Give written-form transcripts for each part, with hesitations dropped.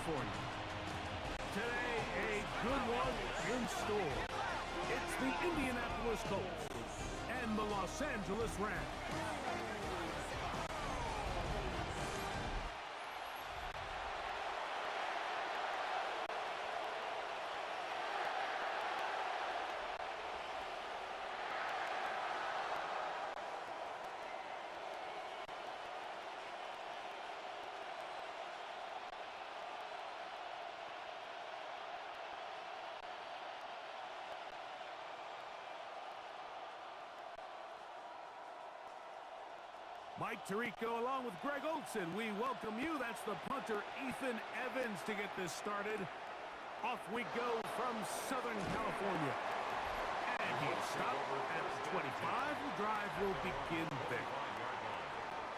California. Today, a good one in store. It's the Indianapolis Colts and the Los Angeles Rams. Mike Tirico along with Gxlden. We welcome you. That's the punter, Ethan Evans, to get this started. Off we go from Southern California. And he stopped at 25. The drive will begin there.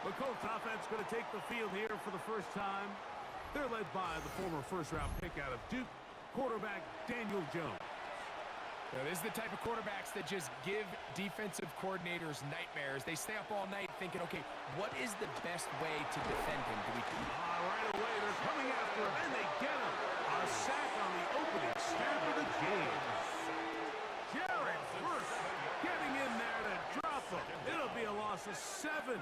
The Colts offense going to take the field here for the first time. They're led by the former first-round pick out of Duke, quarterback Daniel Jones. Now, this is the type of quarterbacks that just give defensive coordinators nightmares. They stay up all night thinking, okay, what is the best way to defend him? Right away, they're coming after him, and they get him. A sack on the opening snap of the game. Jared Verse getting in there to drop him. It'll be a loss of 7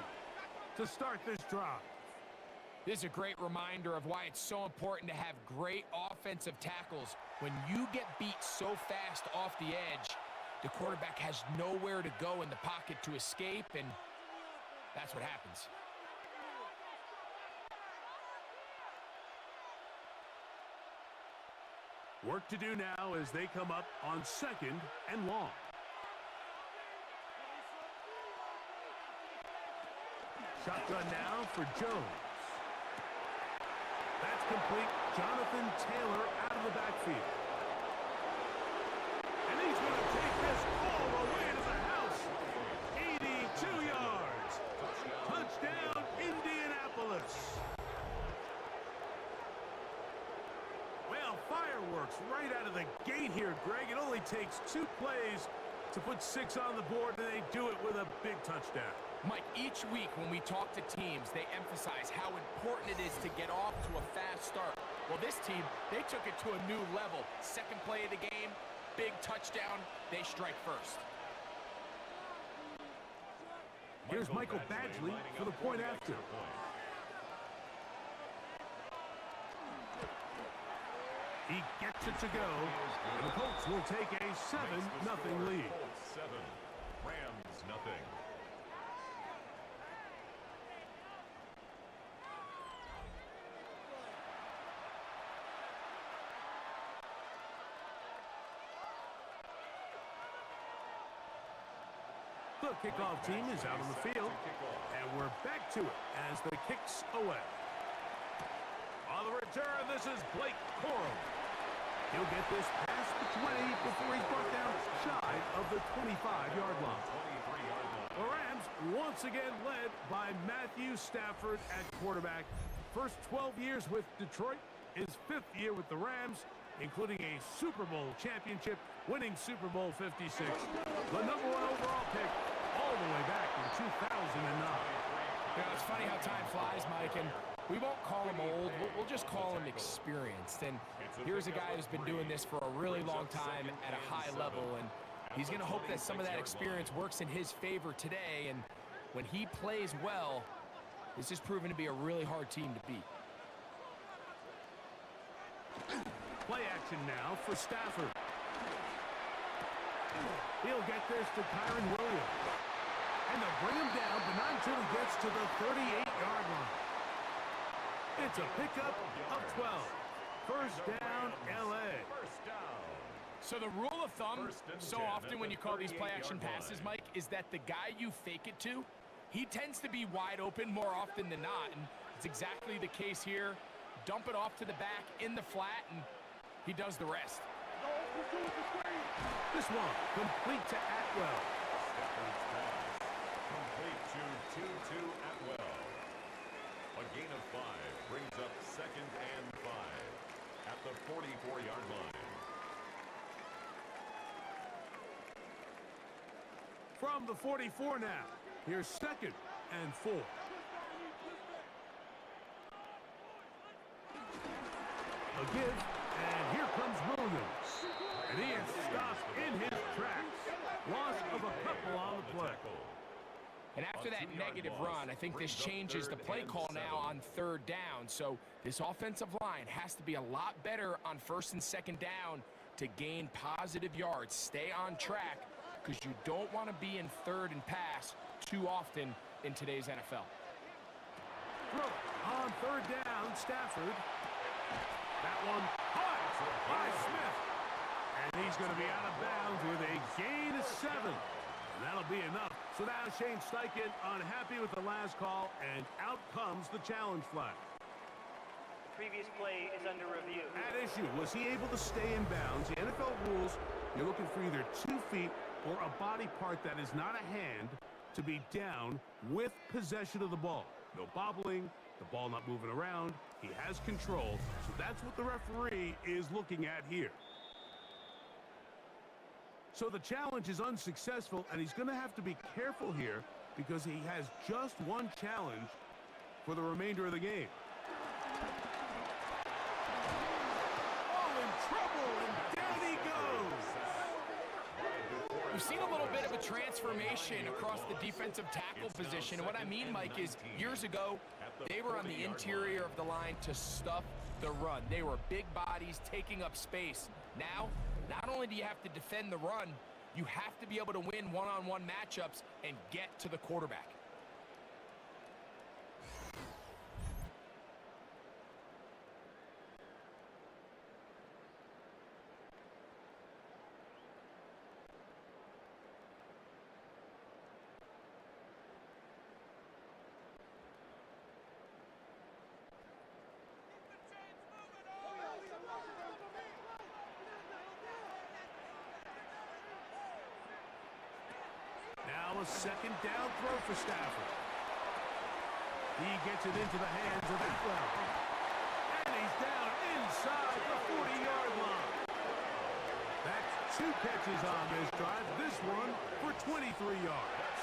to start this drive. This is a great reminder of why it's so important to have great offensive tackles. When you get beat so fast off the edge, the quarterback has nowhere to go in the pocket to escape, and that's what happens. Work to do now as they come up on 2nd and long. Shotgun now for Jones. That's complete. Jonathan Taylor out of the backfield. And he's going to take this all the way to the house. 82 yards. Touchdown, Indianapolis. Well, fireworks right out of the gate here, Greg. It only takes 2 plays to put 6 on the board, and they do it with a big touchdown. Mike, each week when we talk to teams, they emphasize how important it is to get off to a fast start. Well, this team, they took it to a new level. 2nd play of the game, big touchdown, they strike first. Here's Michael Badgley for the point after. He gets it to go, and the Colts will take a 7-0 lead. 7, Rams nothing. The kickoff team is out on the field, and we're back to it as the kick's away. On the return, this is Blake Corum. He'll get this past the 20 before he's brought down shy of the 25-yard line. The Rams once again led by Matthew Stafford at quarterback. First 12 years with Detroit, his 5th year with the Rams, including a Super Bowl championship, winning Super Bowl 56. The #1 overall pick all the way back in 2009. You know, it's funny how time flies, Mike, and we won't call him old. We'll just call him experienced. And here's a guy who's been doing this for a really long time at a high level, and he's going to hope that some of that experience works in his favor today. And when he plays well, this is proven to be a really hard team to beat. Play action now for Stafford. He'll get this to Kyron Williams. And they'll bring him down, but not until he gets to the 38-yard line. It's a pickup of 12. First down, L.A. So the rule of thumb, so often when you call these play-action passes, Mike, is that the guy you fake it to, he tends to be wide open more often than not. And it's exactly the case here. Dump it off to the back in the flat, and he does the rest. This one complete to Atwell. Complete to Tutu Atwell. A gain of 5 brings up 2nd and 5 at the 44-yard line. From the 44 now, here's 2nd and 4. A give, and here comes Williams. And he is stopped in his tracks. Loss of a couple on the play. And after that negative run, I think this changes the play call now on third down. So this offensive line has to be a lot better on first and second down to gain positive yards. Stay on track because you don't want to be in third and pass too often in today's NFL. Throw on third down, Stafford. That one caught by Smith. And he's going to be out of bounds with a gain of 7. And that'll be enough. So now Shane Steichen unhappy with the last call, and out comes the challenge flag. Previous play is under review. At issue, was he able to stay in bounds? The NFL rules, you're looking for either 2 feet or a body part that is not a hand to be down with possession of the ball. No bobbling, the ball not moving around. He has control, so that's what the referee is looking at here. So the challenge is unsuccessful, and he's going to have to be careful here because he has just one challenge for the remainder of the game. Oh, in trouble, and down he goes. We've seen a little bit of a transformation across the defensive tackle position. And what I mean, Mike, is years ago, they were on the interior of the line to stuff the run. They were big bodies taking up space. Now, not only do you have to defend the run, you have to be able to win one-on-one matchups and get to the quarterback. Now a second down throw for Stafford. He gets it into the hands of Atwell. And he's down inside the 40-yard line. That's 2 catches on this drive. This one for 23 yards.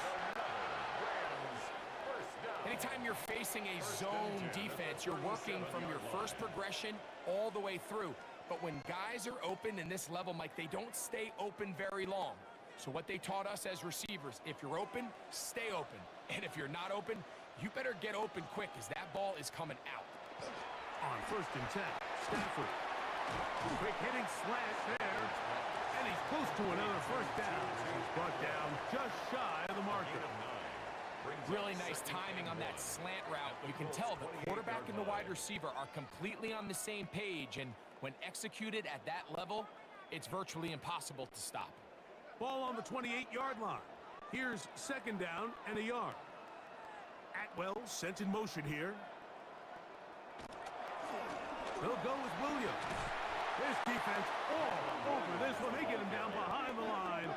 Anytime you're facing a zone defense, you're working from your first progression all the way through. But when guys are open in this level, Mike, they don't stay open very long. So what they taught us as receivers, if you're open, stay open. And if you're not open, you better get open quick because that ball is coming out. On first and 10, Stafford. Quick hitting slant there. And he's close to another first down. He's brought down just shy of the marker. Really nice timing on that slant route. You can tell the quarterback and the wide receiver are completely on the same page. And when executed at that level, it's virtually impossible to stop. Ball on the 28-yard line. Here's second down and a yard. Atwell sent in motion here. They'll go with Williams. This defense all over this one. They get him down behind the line.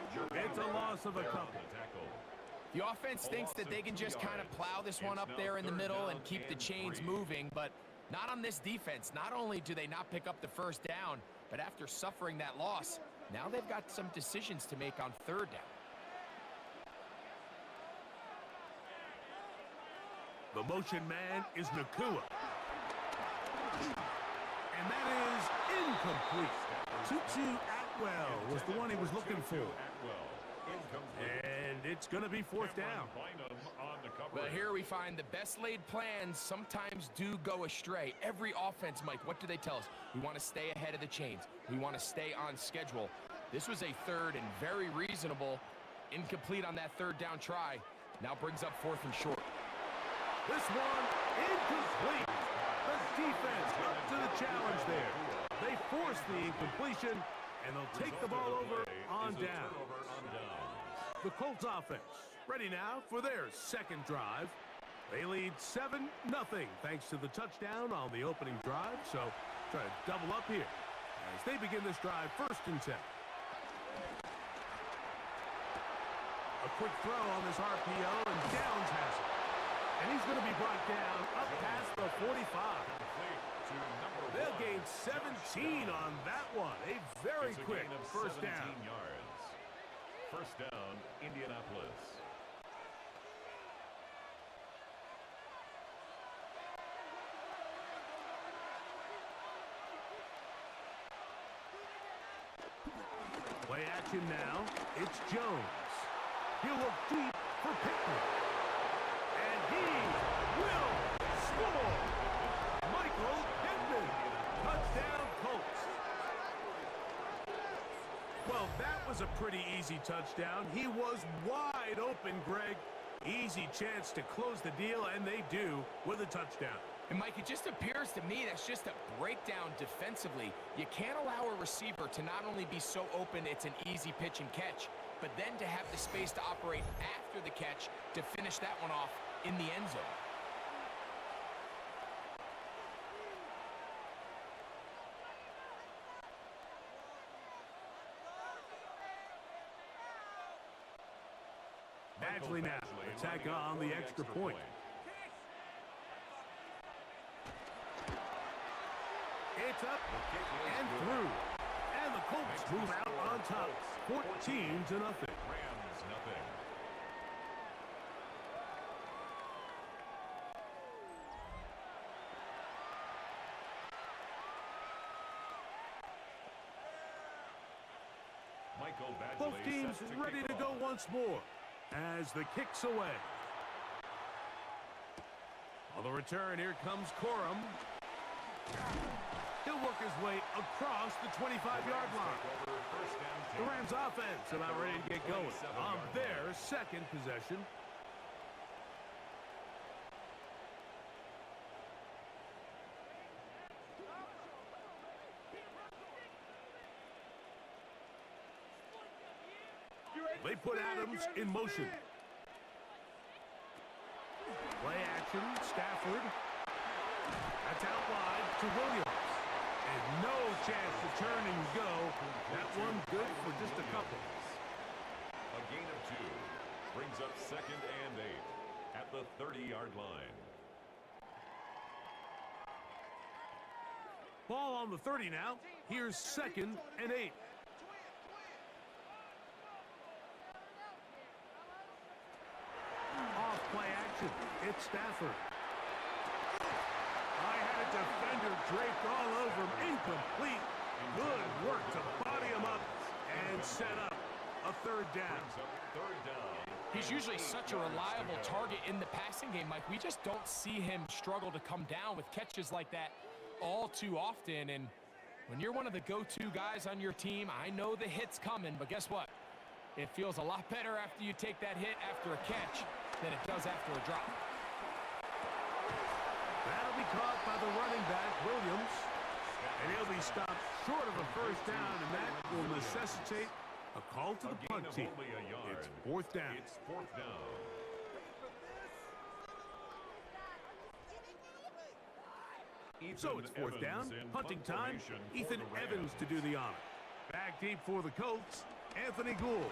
It's a loss of a couple. The offense thinks that they can just kind of plow this one up there in the middle and keep the chains moving, but not on this defense. Not only do they not pick up the first down, but after suffering that loss, now they've got some decisions to make on third down. The motion man is Nakua. And that is incomplete. Tutu Atwell was the one he was looking for. And it's going to be fourth down. Well, here we find the best laid plans sometimes do go astray. Every offense, Mike, what do they tell us? We want to stay ahead of the chains. We want to stay on schedule. This was a third and very reasonable. Incomplete on that third down try. Now brings up fourth and short. This one incomplete. The defense up to the challenge there. They force the incompletion, and they'll take the ball over on down. The Colts offense ready now for their second drive. They lead 7-0 thanks to the touchdown on the opening drive. So try to double up here as they begin this drive first and 10. A quick throw on this RPO, and Downs has it. And he's going to be brought down up past the 45. They'll gain 17 on that one. A very quick first down. First down, Indianapolis. Play action now. It's Jones. He'll look deep for Pittman. And he will score! Michael Pittman. Touchdown, Colts. Well, that was a pretty easy touchdown. He was wide open, Greg. Easy chance to close the deal, and they do with a touchdown. And, Mike, it just appears to me that's just a breakdown defensively. You can't allow a receiver to not only be so open it's an easy pitch and catch, but then to have the space to operate after the catch to finish that one off in the end zone. Badgley now, attack on the extra point. It's up and through. And the Colts move out on top, 14-0. Rams nothing. Both teams ready to go once more as the kick's away. On the return, here comes Corum. He'll work his way across the 25-yard line. The Rams offense about ready to get going on their second possession. They put Adams in motion. Play action, Stafford. That's out wide to Williams. And no chance to turn and go. That one good for just a couple. A gain of 2 brings up 2nd and 8 at the 30-yard line. Ball on the 30 now. Here's 2nd and 8. Off play action. It's Stafford. I had a defender draped all over him. Incomplete. Good work to body him up and set up a 3rd down. He's usually such a reliable target in the passing game, Mike. We just don't see him struggle to come down with catches like that all too often. And when you're one of the go-to guys on your team, I know the hit's coming, but guess what? It feels a lot better after you take that hit after a catch than it does after a drop. That'll be caught by the running back, Williams. And he'll be stopped short of a 1st down, and that will necessitate a call to the punt team. It's 4th down. It's 4th down. So it's 4th down, punting time. Ethan Evans to do the honor. Back deep for the Colts, Anthony Gould.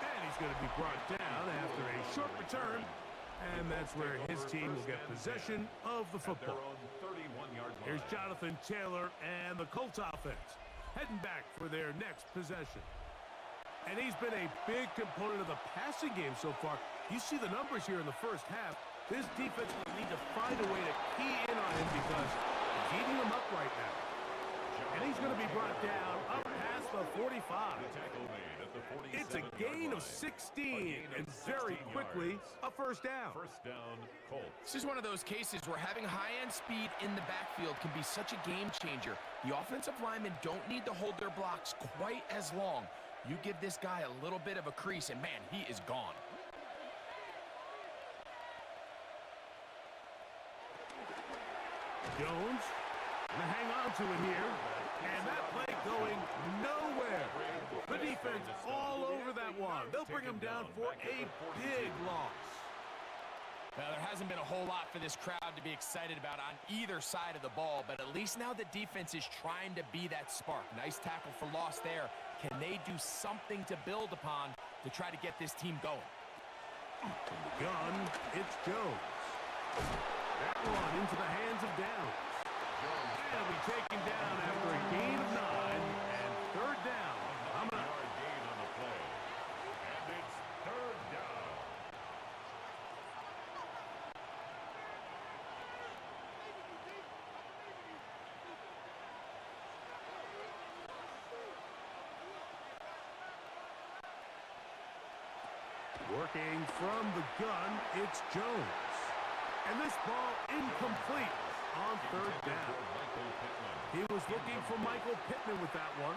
And he's going to be brought down after a short return. And that's where his team will get possession of the football. Here's Jonathan Taylor and the Colts offense heading back for their next possession. And he's been a big component of the passing game so far. You see the numbers here in the first half. This defense will need to find a way to key in on him because he's eating them up right now. And he's going to be brought down up past the 45. It's a gain of 16, and very quickly, a 1st down. 1st down, Colts. This is one of those cases where having high-end speed in the backfield can be such a game changer. The offensive linemen don't need to hold their blocks quite as long. You give this guy a little bit of a crease, and man, he is gone. Jones gonna hang on to it here, and that play going nowhere. The defense all over that one. They'll bring him down for a big loss. Well, there hasn't been a whole lot for this crowd to be excited about on either side of the ball, but at least now the defense is trying to be that spark. Nice tackle for loss there. Can they do something to build upon to try to get this team going? From the gun, it's Jones. That one into the hands of Downs. He'll be taken down after a gain of 9 and 3rd down. Gain on the play. And it's 3rd down. Working from the gun, it's Jones. And this ball incomplete on third down. He was looking for Michael Pittman with that one.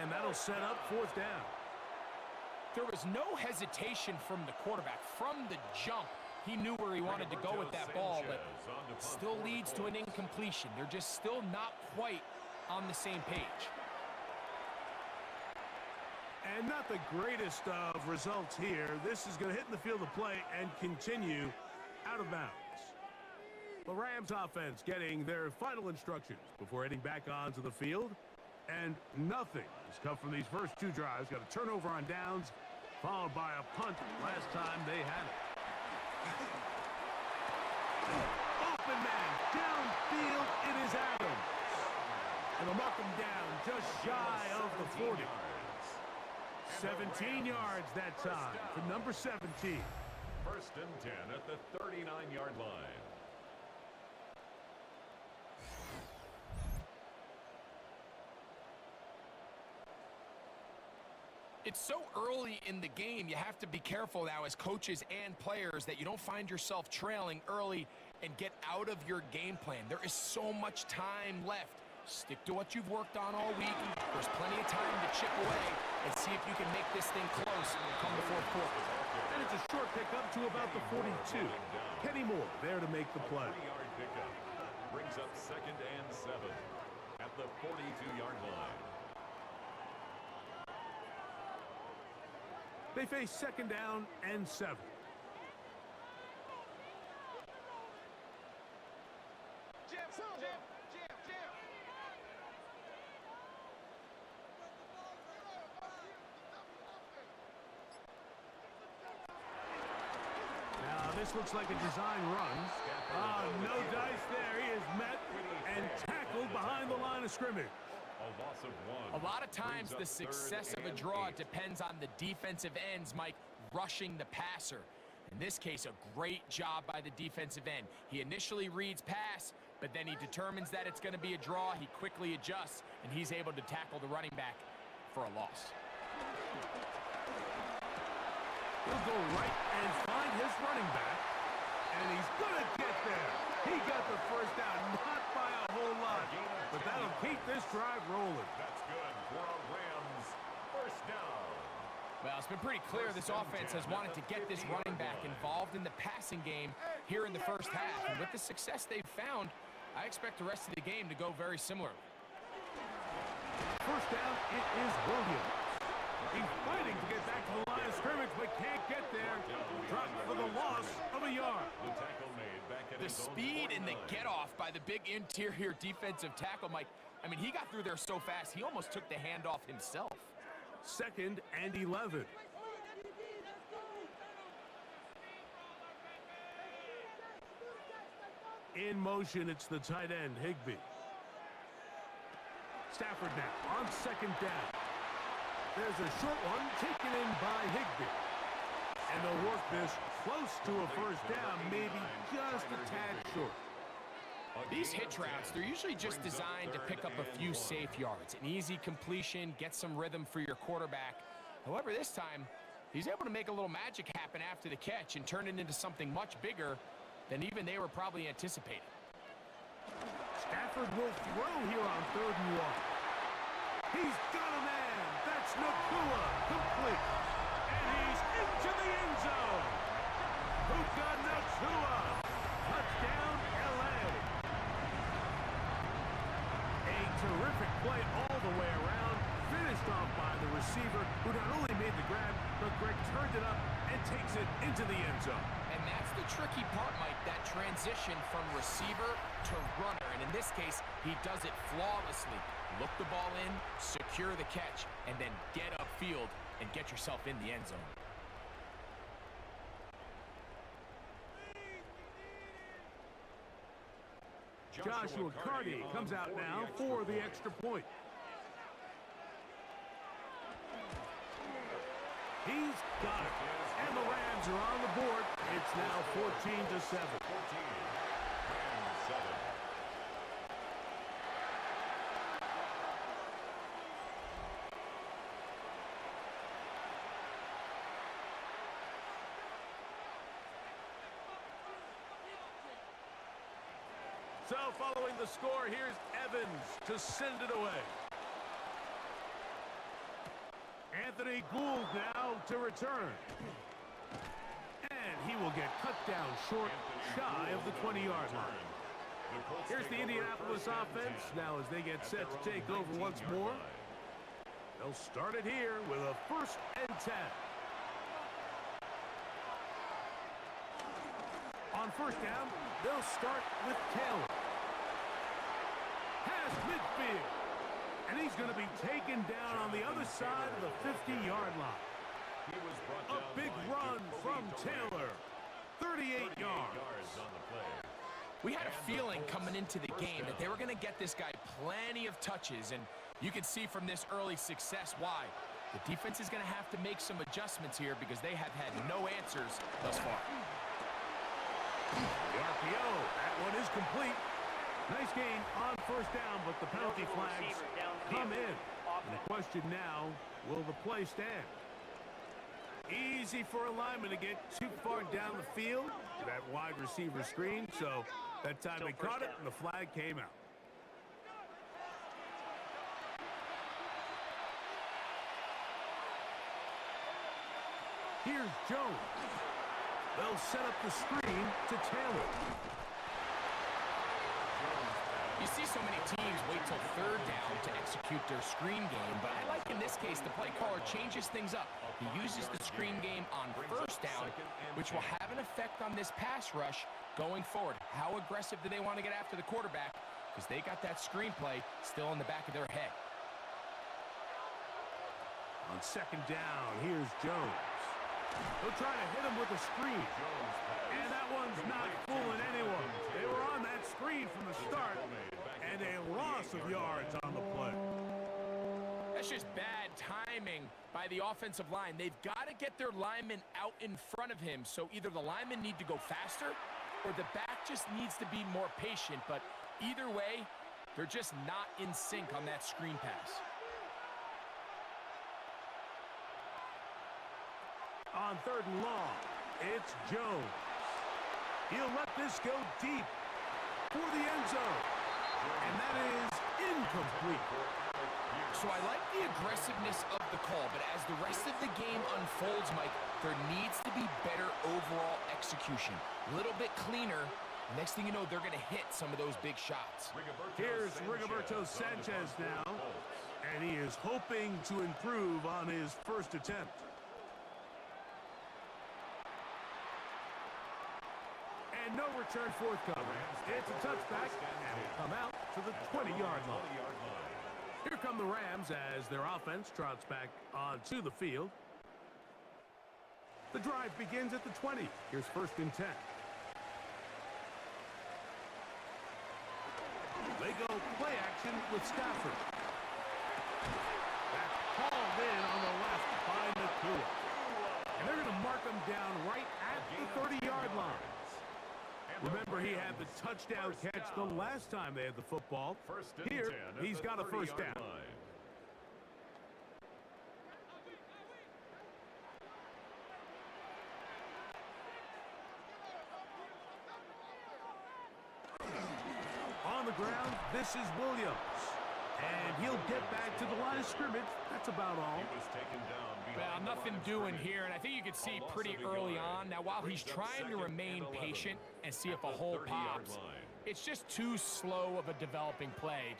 And that'll set up fourth down. There was no hesitation from the quarterback. From the jump, he knew where he wanted to go with that ball, but it still leads to an incompletion. They're just still not quite on the same page. And not the greatest of results here. This is going to hit in the field of play and continue out of bounds. The Rams offense getting their final instructions before heading back onto the field. And nothing has come from these first two drives. Got a turnover on downs, followed by a punt last time they had it. Open man, downfield, it is Adams. And they'll mark him down just shy of the 40. 17 yards that time for number 17. First and 10 at the 39-yard line. It's so early in the game, you have to be careful now as coaches and players that you don't find yourself trailing early and get out of your game plan. There is so much time left. Stick to what you've worked on all week. There's plenty of time to chip away and see if you can make this thing close come the fourth quarter. And it's a short pickup to about the 42. Kenny Moore there to make the play. 3-yard pickup brings up second and 7 at the 42-yard line. They face second down and 7. Now this looks like a design run. No dice there. He is met and tackled behind the line of scrimmage. A loss of 1. A lot of times the success of a draw depends on the defensive ends, Mike, rushing the passer. In this case, a great job by the defensive end. He initially reads pass, but then he determines that it's going to be a draw. He quickly adjusts, and he's able to tackle the running back for a loss. He'll go right and find his running back, and he's going to get there. He got the first down, not by a whole lot, but that'll keep this drive rolling. That's good for a Rams first down. Well, it's been pretty clear this offense has wanted to get this running back involved in the passing game here in the first half. And with the success they've found, I expect the rest of the game to go very similarly. First down, it is Williams. He's fighting to get back to the line of scrimmage, but can't get there. Dropped for the loss of a yard. The tackle made back at The his own speed and the 49. get-off by the big interior defensive tackle, Mike. I mean, he got through there so fast, he almost took the handoff himself. Second and 11. In motion, it's the tight end, Higbee. Stafford now on second down. There's a short one taken in by Higbee. And they'll work this close to a first down, maybe just a tad short. These hitch routes, they're usually just designed to pick up a few safe yards. An easy completion, get some rhythm for your quarterback. However, this time, he's able to make a little magic happen after the catch and turn it into something much bigger than even they were probably anticipating. Stafford will throw here on third and 1. He's got a man. That's Nakua, complete. And he's into the end zone. Puka Nakua. Touchdown, LA. A terrific play all the way around. Finished off by the receiver, who not only made the grab, but Greg turned it up and takes it into the end zone. And that's the tricky part, Mike, that transition from receiver to runner. And in this case, he does it flawlessly. Look the ball in, secure the catch, and then get upfield and get yourself in the end zone. Joshua Carty comes out now for the extra point. He's got it. And the Rams are on the board. It's now 14-7. 14, Rams 7. So following the score, here's Evans to send it away. Anthony Gould now to return. And he will get cut down short, shy of the 20-yard line. Here's the Indianapolis offense now as they get set to take over once more. They'll start it here with a 1st and 10. On 1st down, they'll start with Taylor. Has midfield. And he's going to be taken down on the other side of the 50-yard line. A big run from Taylor. 38 yards. We had a feeling coming into the game that they were going to get this guy plenty of touches, and you can see from this early success why. The defense is going to have to make some adjustments here because they have had no answers thus far. The RPO, that one is complete. Nice gain on 1st down, but the penalty flags come in. And the question now, will the play stand? Easy for a lineman to get too far down the field. That wide receiver screen, so that time they caught it and the flag came out. Here's Jones. They'll set up the screen to Taylor. You see so many teams wait till 3rd down to execute their screen game, but I like in this case the play caller changes things up. He uses the screen game on 1st down, which will have an effect on this pass rush going forward. How aggressive do they want to get after the quarterback? Because they got that screen play still in the back of their head. On 2nd down, here's Jones. They'll try to hit him with a screen. And that one's not fooling anyone. They were on that screen from the start, and a loss of yards on the play. That's just bad timing by the offensive line. They've got to get their linemen out in front of him, so either the linemen need to go faster or the back just needs to be more patient. But either way, they're just not in sync on that screen pass. On 3rd and long, it's Jones. He'll let this go deep for the end zone. And that is incomplete. So I like the aggressiveness of the call, but as the rest of the game unfolds, Mike, there needs to be better overall execution. A little bit cleaner. Next thing you know, they're going to hit some of those big shots. Here's Rigoberto Sanchez now, and he is hoping to improve on his 1st attempt. And no return forthcoming. It's a touchback, and will come out to the 20-yard line. Here come the Rams as their offense trots back onto the field. The drive begins at the 20. Here's 1st and 10. They go play action with Stafford. That's called in on the left by Nakua. And they're going to mark him down right at the 30-yard line. Remember, he had the touchdown catch the last time they had the football. Here, he's got a 1st down. On the ground, this is Williams. And he'll get back to the line of scrimmage. That's about all. Well, nothing doing here, and I think you can see pretty early on. Now, while he's trying to remain patient and see if a hole pops, it's just too slow of a developing play.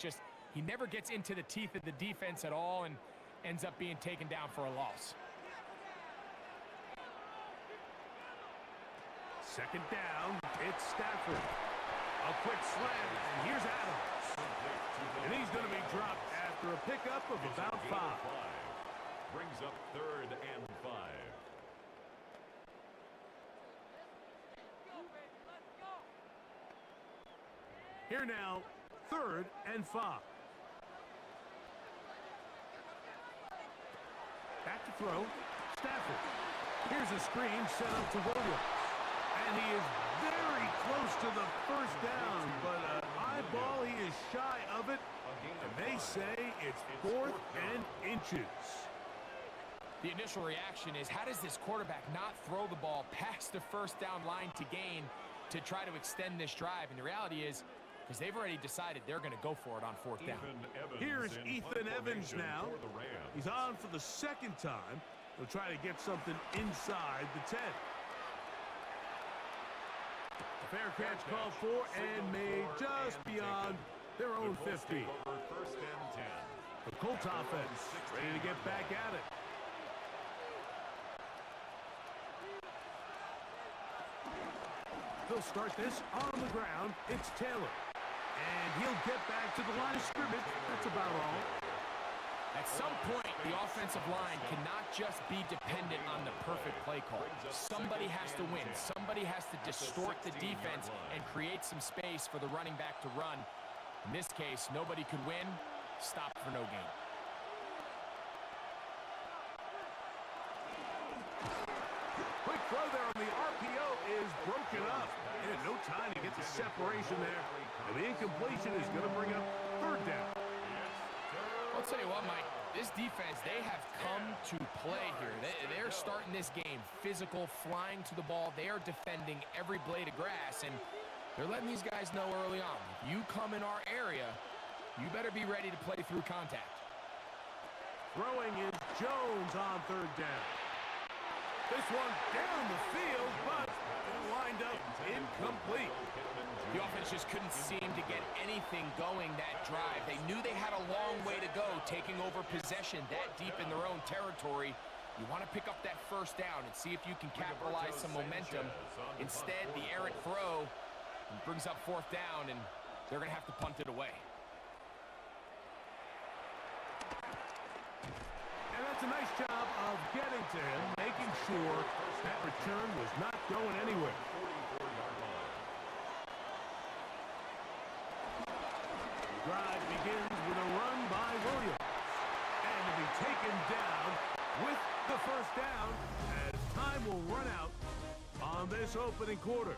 He never gets into the teeth of the defense at all and ends up being taken down for a loss. 2nd down, it's Stafford. A quick slant, and here's Adams. And he's going to be dropped after a pickup of about 5. Brings up 3rd and 5. Here now, 3rd and 5. Back to throw, Stafford. Here's a screen set up to Williams. And he is very close to the 1st down, but an eyeball, he is shy of it. And they say it's 4th and inches. The initial reaction is, how does this quarterback not throw the ball past the 1st down line to gain to try to extend this drive? And the reality is, because they've already decided they're going to go for it on fourth down. Here's Ethan Evans now. He's on for the second time. He'll try to get something inside the 10. A fair catch called for and made just beyond their own 50. The Colts offense ready to get back at it. They'll start this on the ground. It's Taylor. And he'll get back to the line of scrimmage. That's about all. At some point, the offensive line cannot just be dependent on the perfect play call. Somebody has to win. Somebody has to distort the defense and create some space for the running back to run. In this case, nobody could win. Stop for no gain. Quick throw there on the RPO is broken up. And no time to get the separation there. And the incompletion is going to bring up third down. I'll tell you what, Mike, this defense, they have come to play here. They're starting this game physical, flying to the ball. They are defending every blade of grass, and they're letting these guys know early on, if you come in our area, you better be ready to play through contact. Throwing is Jones on third down. This one down the field, but it lined up incomplete. The offense just couldn't seem to get anything going that drive. They knew they had a long way to go, taking over possession that deep in their own territory. You want to pick up that first down and see if you can capitalize some momentum. Instead, the errant throw brings up fourth down, and they're going to have to punt it away. And that's a nice job of getting to him, making sure that return was not going anywhere. The drive begins with a run by Williams. And to be taken down with the first down as time will run out on this opening quarter.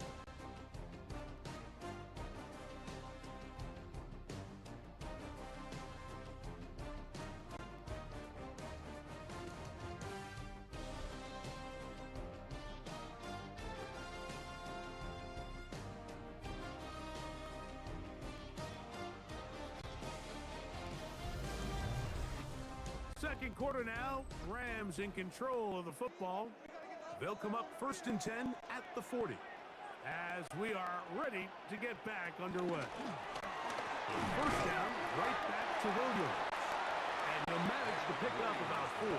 Second quarter now, Rams in control of the football. They'll come up 1st and 10 at the 40 as we are ready to get back underway. First down, right back to Williams. And he'll manage to pick up about 4.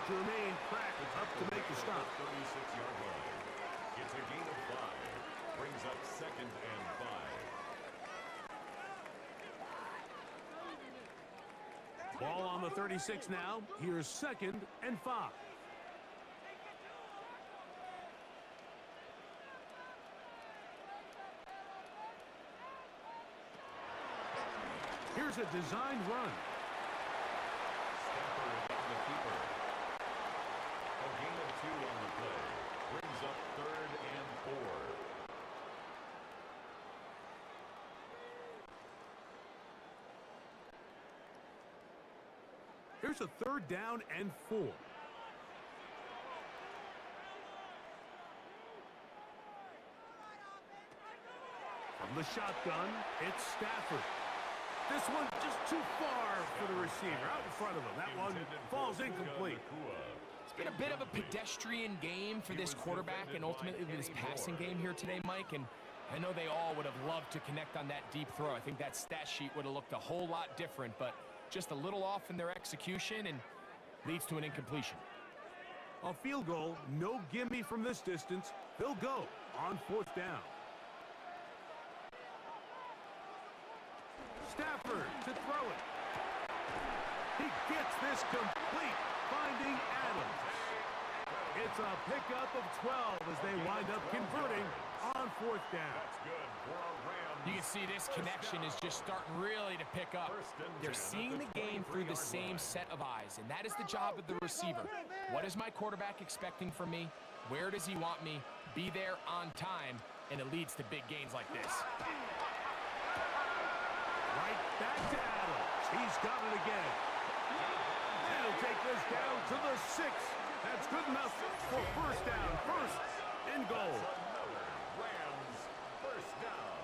Jermaine Pratt up to make the stop. 36-yard line. It's a gain of 5. Brings up 2nd and 5. Ball on the 36 now. Here's 2nd and 5. Here's a designed run. Stafford on the keeper. A gain of 2 on the play. Brings up 3rd and 4. Here's a 3rd down and 4. From the shotgun, it's Stafford. This one just too far for the receiver, out in front of him. That one falls incomplete. It's been a bit of a pedestrian game for this quarterback and ultimately this passing game here today, Mike. And I know they all would have loved to connect on that deep throw. I think that stat sheet would have looked a whole lot different, but just a little off in their execution and leads to an incompletion. A field goal, no gimme from this distance. They'll go on 4th down. Stafford to throw it. He gets this complete, finding Adams. It's a pickup of 12 as they wind up converting on 4th down. You can see this connection is just starting really to pick up. They're seeing the game through the same set of eyes, and that is the job of the receiver. What is my quarterback expecting from me? Where does he want me? Be there on time, and it leads to big gains like this. Right back to Adams. He's got it again. And he'll take this down to the 6. That's good enough for first down. 1st and goal. Rams first down.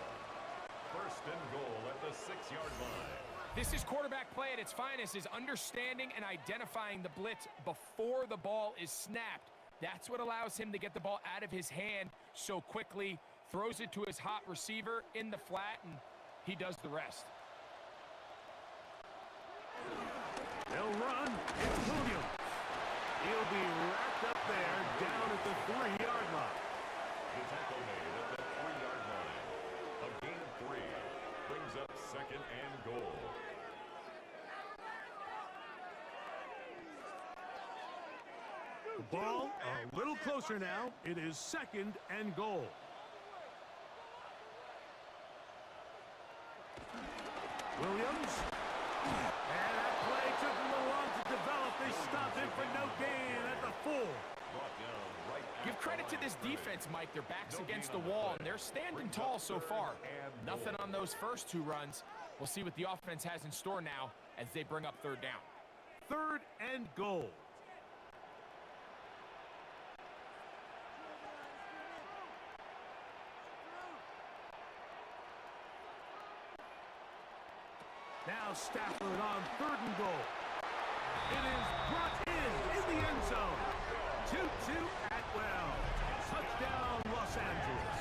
1st First and goal at the 6-yard line. This is quarterback play at its finest, is understanding and identifying the blitz before the ball is snapped. That's what allows him to get the ball out of his hand so quickly, throws it to his hot receiver in the flat, and he does the rest. They'll run. It's Williams. He'll be wrapped up there down at the 3-yard line. The tackle made at the 3-yard line. A gain of 3 brings up second and goal. The ball a little closer now. It is second and goal. Williams. And that play took a little long to develop. They stopped it for no gain at the 4. Give credit to this defense, Mike. Their back's against the wall, and they're standing tall so far. Nothing on those first 2 runs. We'll see what the offense has in store now as they bring up 3rd down. 3rd and goal. Now Stafford on 3rd and goal. It is brought in the end zone. 2-2 Atwell. Touchdown, Los Angeles.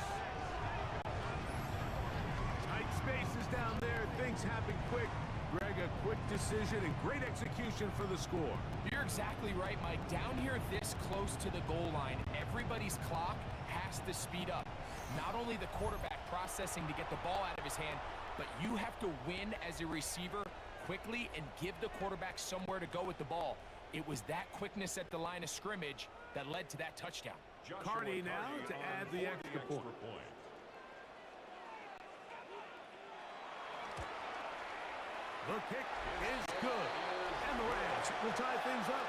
Tight spaces down there. Things happen quick. Greg, a quick decision and great execution for the score. You're exactly right, Mike. Down here this close to the goal line, everybody's clock has to speed up. Not only the quarterback processing to get the ball out of his hand, but you have to win as a receiver quickly and give the quarterback somewhere to go with the ball. It was that quickness at the line of scrimmage that led to that touchdown. Carney now to add the extra point. The kick is good. And the Rams will tie things up.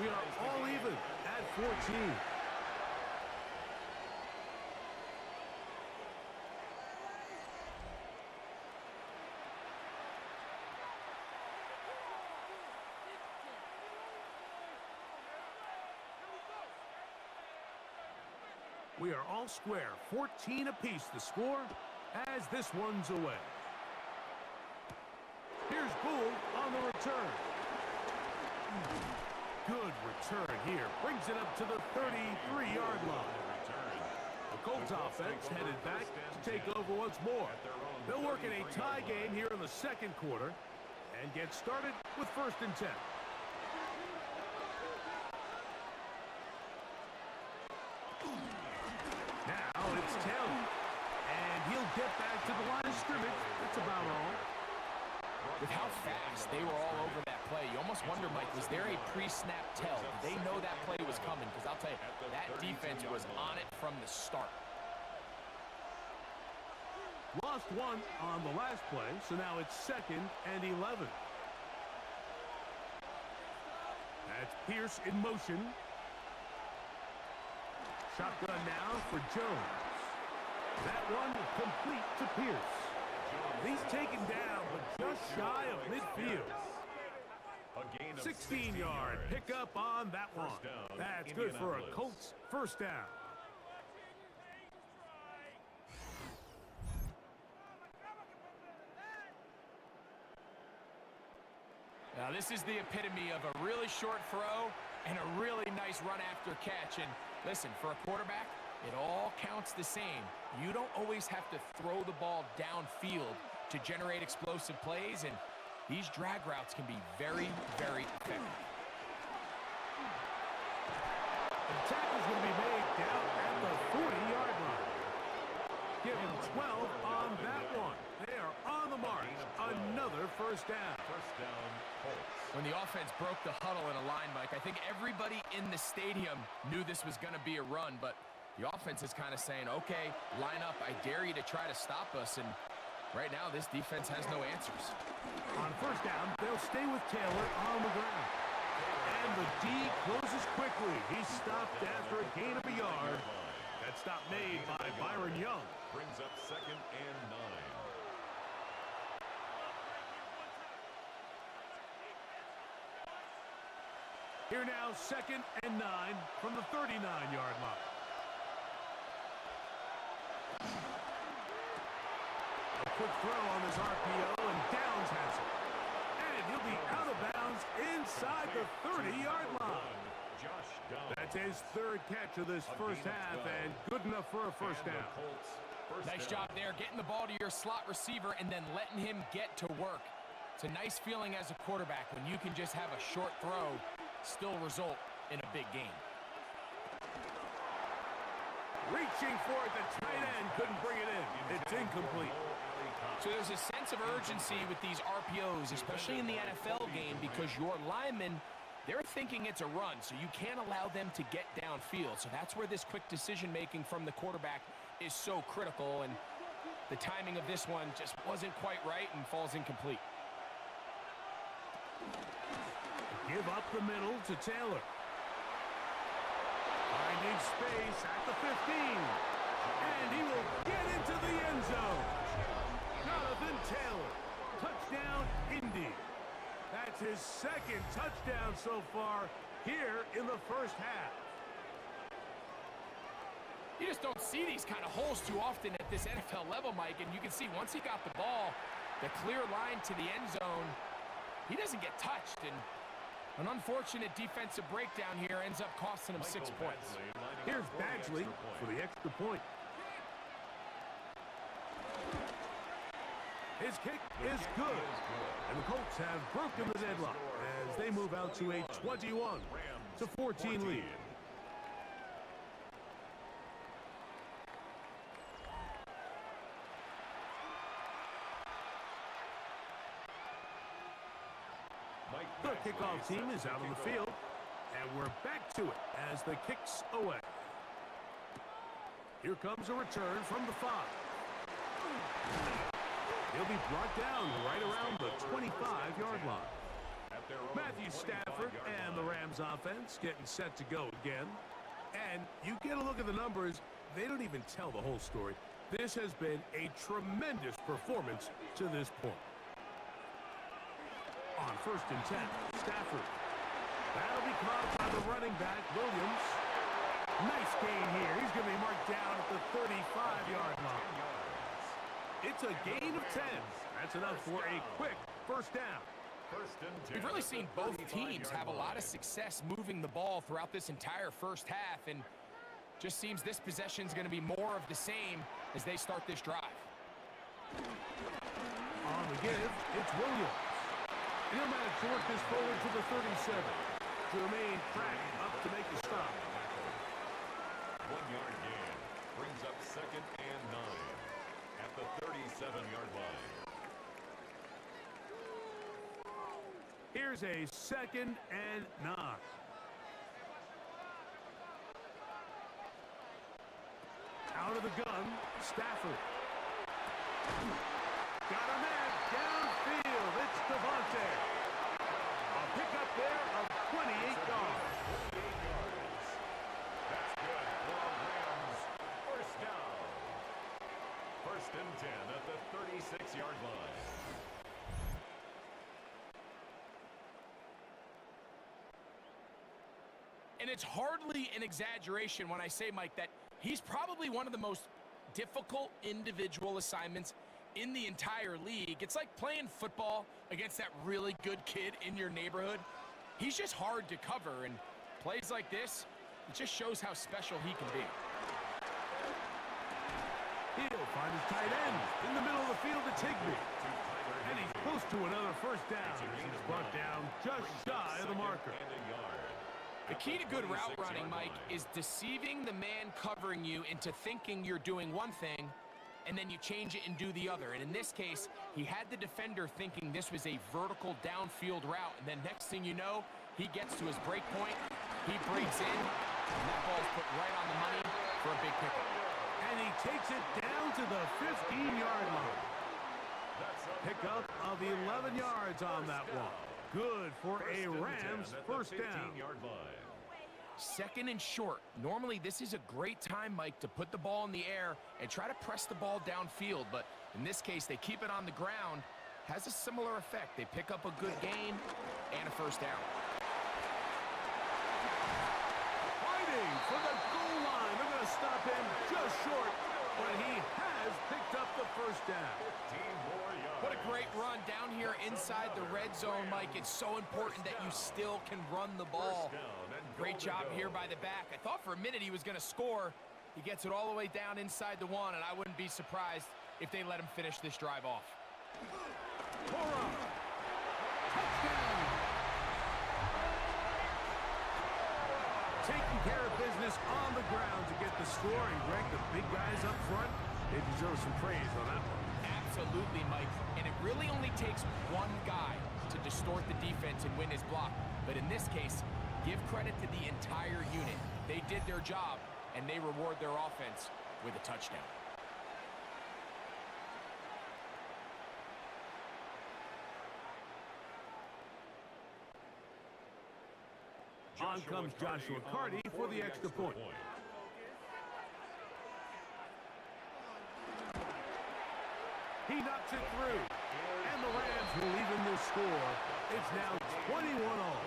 We are all even at 14. We are all square, 14 apiece the score as this one's away. Here's Gould on the return. Good return here. Brings it up to the 33-yard line. The Colts offense headed back to take over once more. They'll work in a tie game here in the 2nd quarter and get started with 1st and 10. Now it's Taylor. And he'll get back to the line of scrimmage. That's about all. With how fast they were all over that play, you almost wonder, Mike, was there a pre-snap tell? Did they know that play was coming? Because I'll tell you, that defense was on it from the start. Lost 1 on the last play, so now it's 2nd and 11. That's Pierce in motion. Shotgun now for Jones. That one complete to Pierce. He's taken down, but just shy of midfield. 16-yard pickup on that one. That's good for a Colts 1st down. Now, this is the epitome of a really short throw and a really nice run after catch. And listen, for a quarterback, it all counts the same. You don't always have to throw the ball downfield to generate explosive plays, and these drag routes can be very, very effective. The tackle's going to be made down at the 40-yard line. Give him 12 on that one. They are on the mark. Another 1st down. When the offense broke the huddle in a line, Mike, I think everybody in the stadium knew this was going to be a run, but the offense is kind of saying, okay, line up. I dare you to try to stop us, and right now this defense has no answers. On 1st down, they'll stay with Taylor on the ground. And the D closes quickly. He's stopped after a gain of a yard. That stop made by Byron Young. Brings up 2nd and 9. Here now, 2nd and 9 from the 39-yard line. The quick throw on this RPO, and Downs has it. And he'll be out of bounds inside the 30-yard line. That's his third catch of this first half, and good enough for a first down. Nice job there, getting the ball to your slot receiver and then letting him get to work. It's a nice feeling as a quarterback when you can just have a short throw still result in a big game. Reaching for it, the tight end couldn't bring it in. It's incomplete. So there's a sense of urgency with these RPOs, especially in the NFL game, because your linemen, they're thinking it's a run, so you can't allow them to get downfield. So that's where this quick decision-making from the quarterback is so critical, and the timing of this one just wasn't quite right and falls incomplete. Give up the middle to Taylor. Finding space at the 15. And he will get into the end zone. Jonathan Taylor. Touchdown, Indy. That's his second touchdown so far here in the first half. You just don't see these kind of holes too often at this NFL level, Mike, and you can see once he got the ball, the clear line to the end zone, he doesn't get touched, and an unfortunate defensive breakdown here ends up costing him 6 points. Here's Badgley for the extra point. His kick is good, and the Colts have broken the deadlock as they move out to a 21-14 lead. The kickoff team is out on the field, and we're back to it as the kick's away. Here comes a return from the 5. He'll be brought down right around the 25-yard line. Matthew Stafford and the Rams offense getting set to go again. And you get a look at the numbers, they don't even tell the whole story. This has been a tremendous performance to this point. On 1st and 10, Stafford. That'll be caught by the running back, Williams. Nice gain here. He's going to be marked down at the 35-yard line. It's a gain of 10. That's enough for a quick first down. We've really seen both teams have a lot of success moving the ball throughout this entire first half, and just seems this possession is going to be more of the same as they start this drive. On the give, it's Williams. He'll manage to work this forward to the 37. Jermaine Pratt up to make the stop. 1-yard gain brings up 2nd and 9 at the 37-yard line. Here's a 2nd and 9. Out of the gun, Stafford. Got a man downfield. It's Devontae. A pickup there of 28 yards. That's good for Rams. First down. 1st and 10 at the 36-yard line. And it's hardly an exaggeration when I say, Mike, that he's probably one of the most difficult individual assignments in the entire league. It's like playing football against that really good kid in your neighborhood. He's just hard to cover, and plays like this, it just shows how special he can be. He'll find his tight end in the middle of the field to Tigby. And he's close to another first down. He's brought down just shy of the marker. The key to good route running, Mike, is deceiving the man covering you into thinking you're doing one thing, and then you change it and do the other. And in this case, he had the defender thinking this was a vertical downfield route, and then next thing you know, he gets to his break point, he breaks in, and that ball's put right on the money for a big pickup. And he takes it down to the 15-yard line. Pickup of 11 yards on that one. Good for a Rams first down. 2nd and short. Normally, this is a great time, Mike, to put the ball in the air and try to press the ball downfield. But in this case, they keep it on the ground. Has a similar effect. They pick up a good gain and a first down. Fighting for the goal line. They're going to stop him just short but he has picked up the first down. 15 more yards. What a great run down here inside the red zone, Mike. It's so important that you still can run the ball. Great job here by the back. I thought for a minute he was going to score. He gets it all the way down inside the one, and I wouldn't be surprised if they let him finish this drive off. Touchdown. Taking care of business on the ground to get the score, and Greg, the big guys up front, they deserve some praise on that one. Absolutely, Mike. And it really only takes one guy to distort the defense and win his block. But in this case, give credit to the entire unit. They did their job, and they reward their offense with a touchdown. On comes Joshua Carty for the extra point. He knocks it through, and the Rams will even this score. It's now 21-all.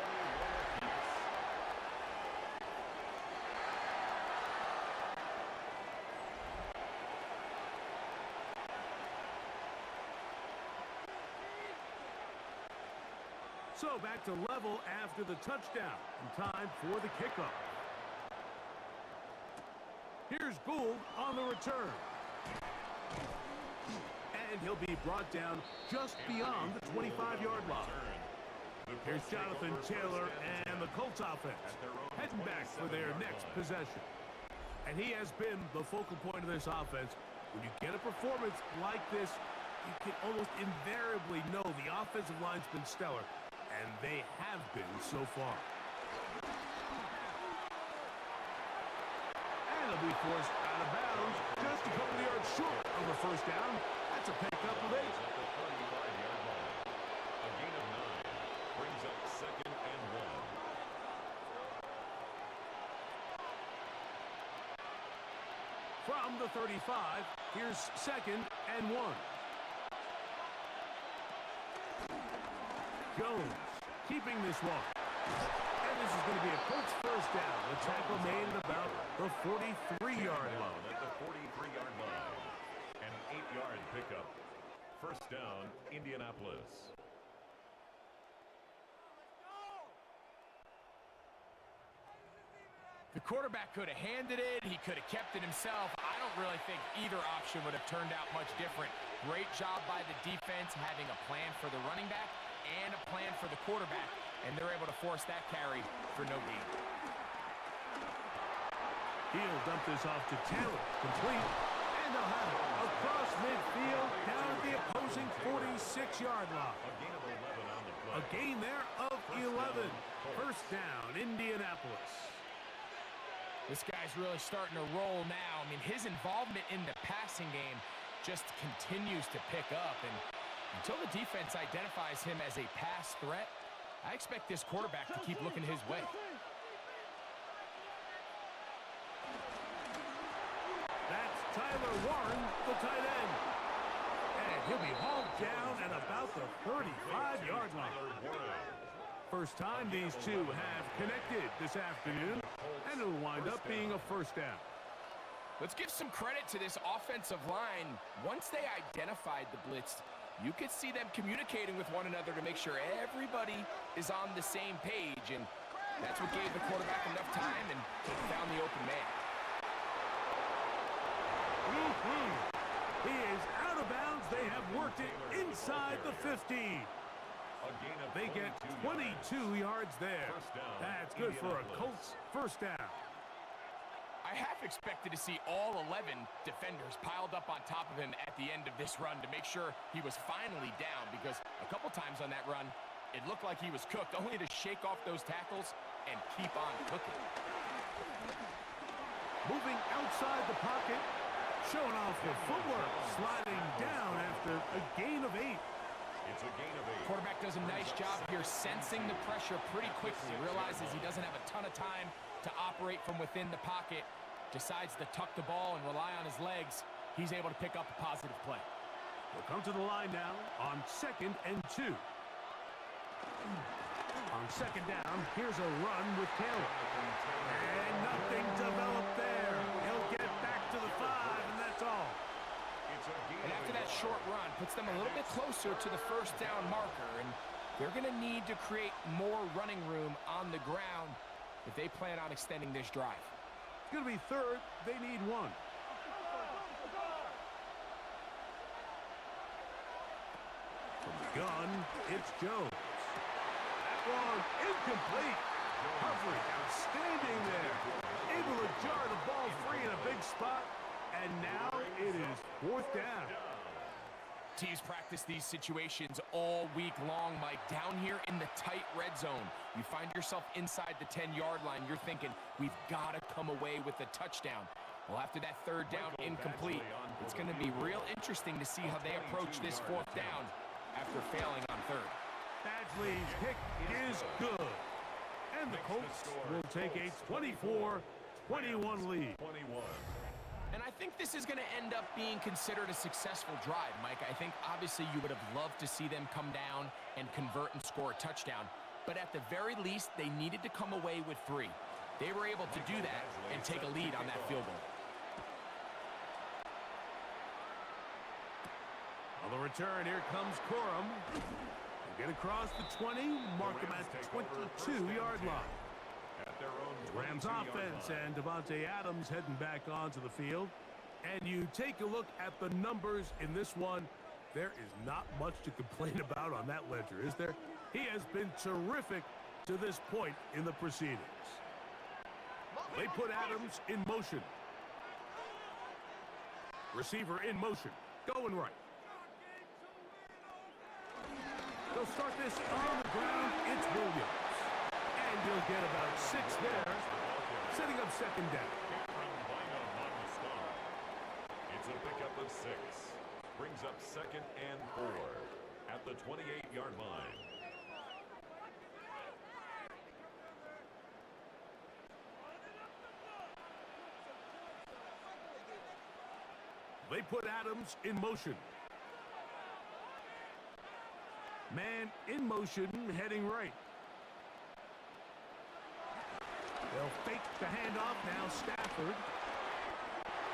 So back to level after the touchdown, and time for the kickoff. Here's Gould on the return. And he'll be brought down just beyond the 25-yard line. Here's Jonathan Taylor and the Colts offense heading back for their next possession. And he has been the focal point of this offense. When you get a performance like this, you can almost invariably know the offensive line's been stellar. And they have been so far. And he'll be forced out of bounds just a couple of yards short of the first down. That's a pickup of 8. A gain of 9 brings up 2nd and 1. From the 35, here's 2nd and 1. Jones keeping this one. And this is going to be a Colts first down. The tackle made at about the 43-yard line. At the 43-yard line. An 8-yard pickup. First down, Indianapolis. The quarterback could have handed it. He could have kept it himself. I don't really think either option would have turned out much different. Great job by the defense having a plan for the running back and a plan for the quarterback, and they're able to force that carry for no gain. He'll dump this off to Taylor, complete, and they'll have it across midfield down at the opposing 46-yard line. A gain of 11 on the play. A gain there of 11. First down, Indianapolis. This guy's really starting to roll now. I mean, his involvement in the passing game just continues to pick up, and until the defense identifies him as a pass threat, I expect this quarterback to keep looking his way. That's Tyler Warren, the tight end. And he'll be hauled down at about the 35-yard line. First time these two have connected this afternoon, and it'll wind up being a first down. Let's give some credit to this offensive line. Once they identified the blitz, you could see them communicating with one another to make sure everybody is on the same page, and that's what gave the quarterback enough time and found the open man. He is out of bounds. They have worked it inside the 15. They get 22 yards there. That's good for a Colts first down. I half expected to see all 11 defenders piled up on top of him at the end of this run to make sure he was finally down, because a couple times on that run, it looked like he was cooked, only to shake off those tackles and keep on cooking. Moving outside the pocket, showing off the footwork, sliding down after a gain of 8. It's a gain of 8. Quarterback does a nice job here sensing the pressure pretty quickly, realizes he doesn't have a ton of time to operate from within the pocket, decides to tuck the ball and rely on his legs. He's able to pick up a positive play. We'll come to the line now on 2nd and 2. On 2nd down, here's a run with Taylor. And nothing developed there. He'll get back to the 5, and that's all. And after that short run, puts them a little bit closer to the first down marker. And they're going to need to create more running room on the ground if they plan on extending this drive. It's going to be third. They need one. From the gun, it's Jones. That one incomplete. Coverage outstanding there. Able to jar the ball free in a big spot. And now it is fourth down. Teams practice these situations all week long, Mike. Down here in the tight red zone, you find yourself inside the 10-yard line. You're thinking, we've got to come away with a touchdown. Well, after that third down incomplete, it's going to be real interesting to see how they approach this fourth down after failing on third. Badgley's kick is good. And the Colts will take a 24-21 lead. And I think this is going to end up being considered a successful drive, Mike. I think obviously you would have loved to see them come down and convert and score a touchdown. But at the very least, they needed to come away with 3. They were able to do that and take a lead on that field goal. On the return, here comes Corum. Get across the 20, mark him at the 22-yard line. Rams offense and Devontae Adams heading back onto the field. And you take a look at the numbers in this one, there is not much to complain about on that ledger, is there? He has been terrific to this point in the proceedings. They put Adams in motion. Receiver in motion, going right. They'll start this on the ground. It's Williams. And he'll get about 6 there, setting up second down. It's a pickup of 6. Brings up second and 4 at the 28-yard line. They put Adams in motion. Man in motion, heading right. They'll fake the handoff now, Stafford.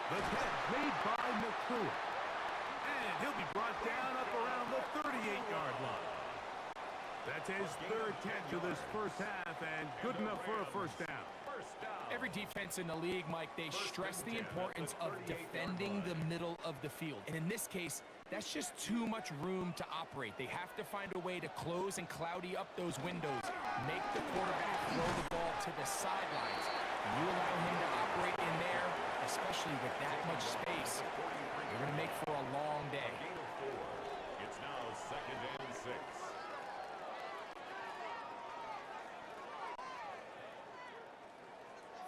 The catch made by McCool. And he'll be brought down up around the 38-yard line. That's his third catch of this first half, and good enough for a first down. Every defense in the league, Mike, they stress the importance of defending the middle of the field. And in this case, that's just too much room to operate. They have to find a way to close and cloudy up those windows, make the quarterback throw the ball to the sidelines. And you allow him to operate in there, especially with that much space, you're going to make for a long day. Gain of 4. It's now second and 6.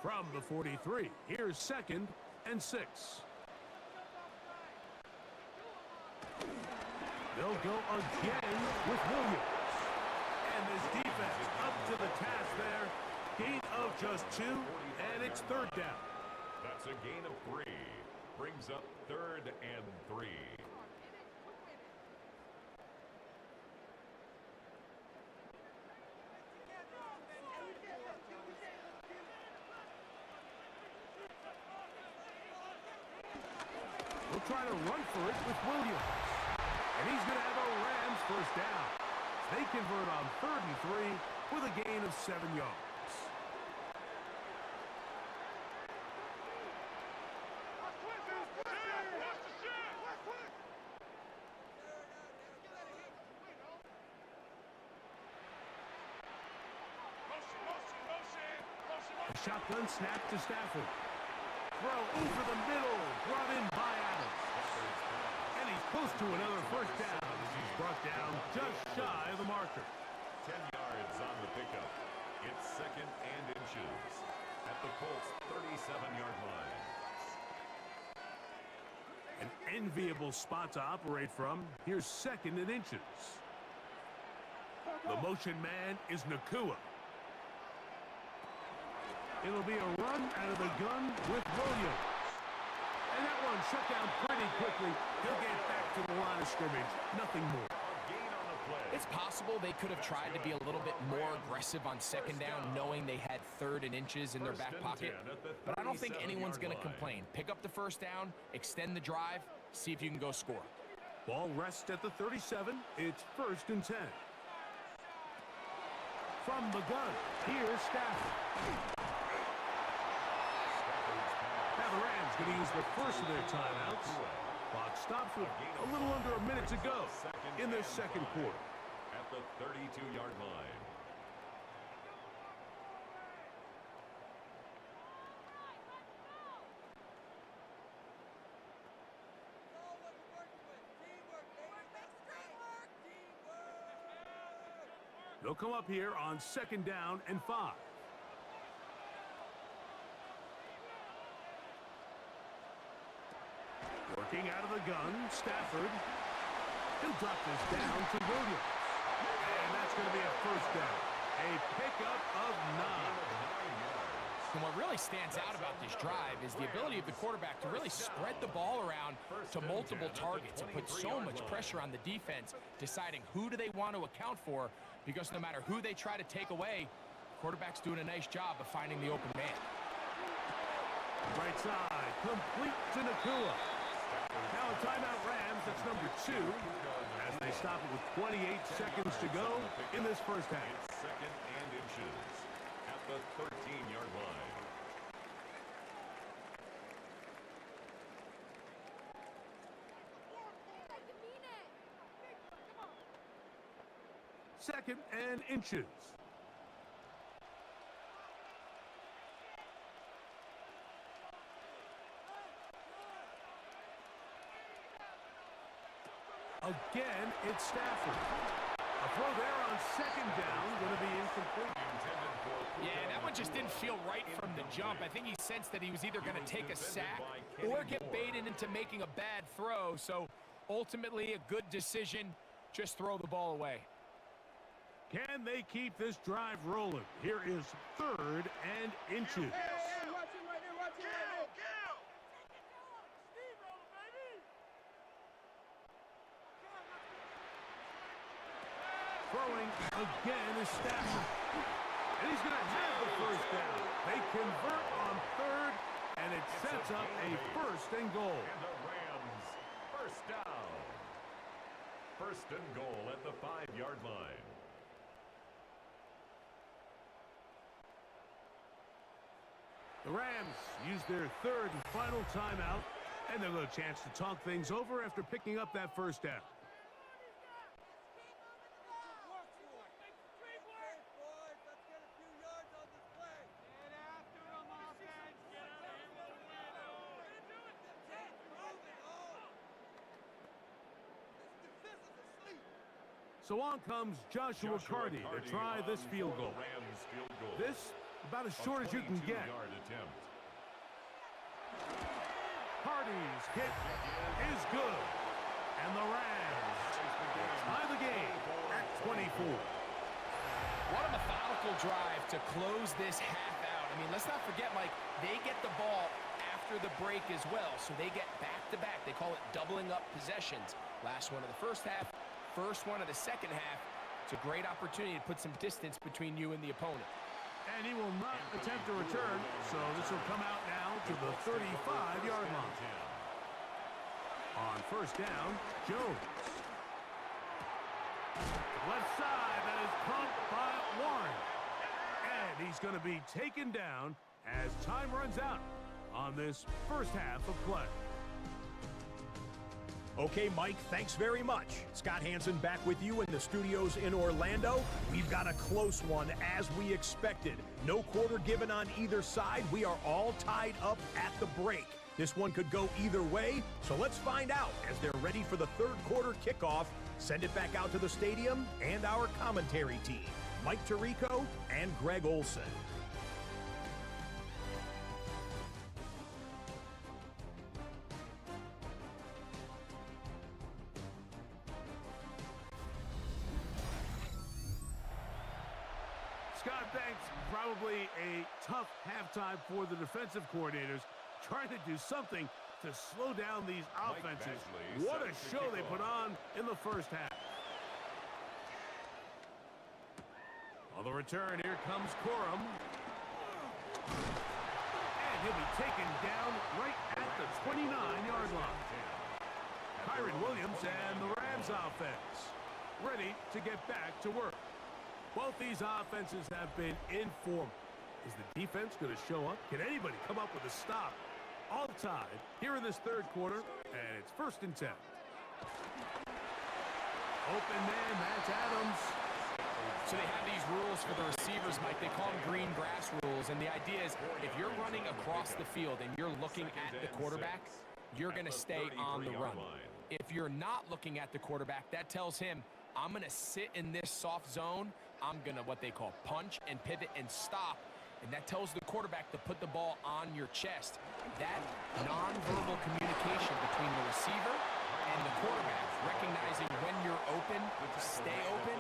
From the 43, here's second and 6. They'll go again with Williams. And this defense up to the task there. Gain of just 2, and it's third down. That's a gain of 3. Brings up third and 3. We'll try to run for it with Williams. And he's going to have a Rams first down. They convert on 3rd and 3 with a gain of 7 yards. A shotgun snap to Stafford. Throw over the middle, brought in by Adams. And he's close to another first down as he's brought down just shy of the marker. 10 yards on the pickup. It's second and inches at the Colts' 37-yard line. An enviable spot to operate from. Here's second and inches. The motion man is Nakua. It'll be a run out of the gun with Williams. And that one shut down pretty quickly. He'll get back to the line of scrimmage. Nothing more. Gain on the play. It's possible they could have tried to be a little bit more aggressive on second down, knowing they had 3rd and inches in their back pocket. But I don't think anyone's going to complain. Pick up the first down, extend the drive, See if you can go score. Ball rests at the 37. It's 1st and 10. From the gun, here's Stafford. Now the Rams going to use the first of their timeouts. Clock stops with a little under a minute to go in this second quarter. At the 32-yard line. They'll come up here on 2nd down and 5. Working out of the gun, Stafford. He'll drop this down to Williams. And that's going to be a 1st down. A pickup of 9. And what really stands out about this drive is the ability of the quarterback to really spread the ball around to multiple targets and put so much pressure on the defense, deciding who do they want to account for, because no matter who they try to take away, the quarterback's doing a nice job of finding the open man. Right side, complete to Nakua. Now a timeout Rams, that's number 2, as they stop it with 28 seconds to go in this first half. 2nd and inches at the 13-yard line. 2nd and inches. Again, it's Stafford. A throw there on 2nd down, going to be incomplete. Yeah, that one just didn't feel right from the jump. I think he sensed that he was either going to take a sack or get baited into making a bad throw. So ultimately, a good decision. Just throw the ball away. Can they keep this drive rolling? Here is 3rd and inches. Throwing again is Stafford. And he's going to have the 1st down. They convert on 3rd, and it sets up a 1st and goal. And the Rams, 1st down. 1st and goal at the 5-yard line. The Rams use their 3rd and final timeout, and they'll have a chance to talk things over after picking up that 1st down. So on comes Joshua Carty to try this field goal. This, about as short as you can get. Carty's kick is good. And the Rams tie the game at 24. What a methodical drive to close this half out. I mean, let's not forget, Mike, they get the ball after the break as well, so they get back-to-back. They call it doubling up possessions. Last one of the first half, first one of the second half. It's a great opportunity to put some distance between you and the opponent. And he will not attempt a return, so this will come out now to the 35-yard line. On 1st down, Jones. Left side, that is caught by Warren. And he's going to be taken down as time runs out on this first half of play. Okay, Mike, thanks very much. Scott Hansen back with you in the studios in Orlando. We've got a close one, as we expected. No quarter given on either side. We are all tied up at the break. This one could go either way, so let's find out as they're ready for the 3rd quarter kickoff. Send it back out to the stadium and our commentary team, Mike Tirico and Greg Olson. Scott, thanks. Probably a tough halftime for the defensive coordinators, trying to do something to slow down these offenses. What a show they put on in the first half. On the return, here comes Corum. And he'll be taken down right at the 29-yard line. Kyron Williams and the Rams offense ready to get back to work. Both these offenses have been informed. Is the defense going to show up? Can anybody come up with a stop? All tied here in this third quarter, and it's 1st and 10. Open man, that's Adams. So they have these rules for the receivers, Mike. They call them green grass rules, and the idea is if you're running across the field and you're looking at the quarterback, you're going to stay on the run. If you're not looking at the quarterback, that tells him, I'm going to sit in this soft zone. I'm going to what they call punch and pivot and stop. And that tells the quarterback to put the ball on your chest. That nonverbal communication between the receiver and the quarterback, recognizing when you're open, stay open,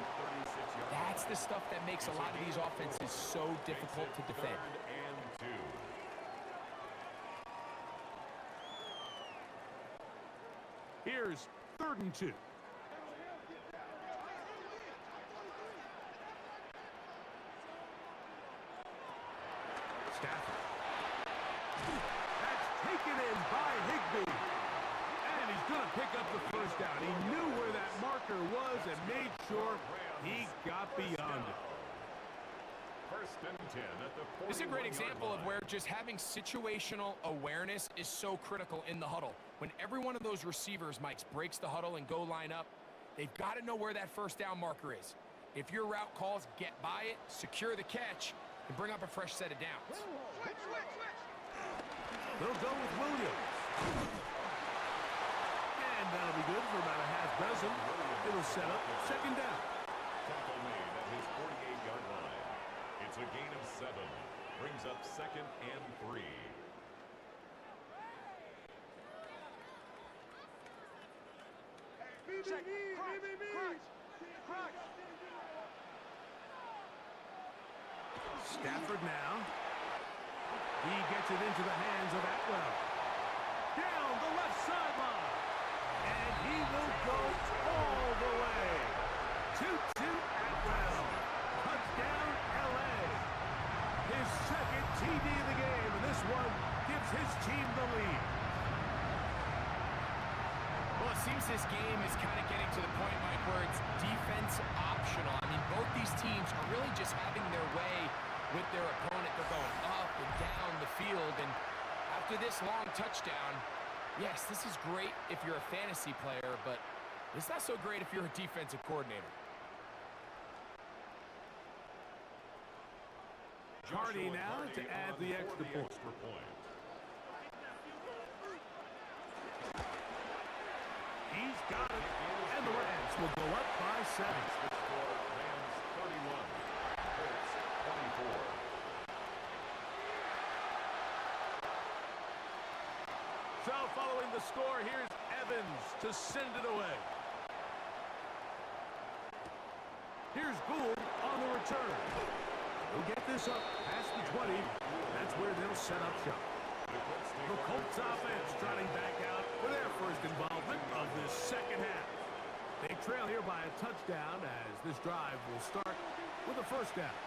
that's the stuff that makes a lot of these offenses so difficult to defend. Here's 3rd and 2. Stafford. That's taken in by Higbee. And he's going to pick up the 1st down. He knew where that marker was and made sure he got beyond it. 1st and 10 at the 41-yard line. This is a great example of where just having situational awareness is so critical in the huddle. When every one of those receivers, Mike, breaks the huddle and go line up, they've got to know where that 1st down marker is. If your route calls, get by it, secure the catch, and bring up a fresh set of downs. They'll go with Williams. And that'll be good for about a half dozen. It'll set up 2nd down. Tackle made at his 48-yard line. It's a gain of 7. Brings up 2nd and 3. Stafford now. He gets it into the hands of Atwell. Down the left sideline. And he will go all the way. 2-2 Atwell. Touchdown, L.A. His 2nd TD of the game, and this one gives his team the lead. Well, it seems this game is kind of getting to the point, Mike, where it's defense optional. I mean, both these teams are really just having their way with their opponent. They're going up and down the field, and after this long touchdown, yes, this is great if you're a fantasy player, but it's not so great if you're a defensive coordinator. Hardy now to add the extra point. He's got it, and the Rams will go up by 7. Rams 31, Colts 24. So following the score, here's Evans to send it away. Here's Gould on the return. He'll get this up past the 20. That's where they'll set up shop. The Colts offense trotting back out for their 1st involvement of this 2nd half. They trail here by a touchdown as this drive will start with a 1st down.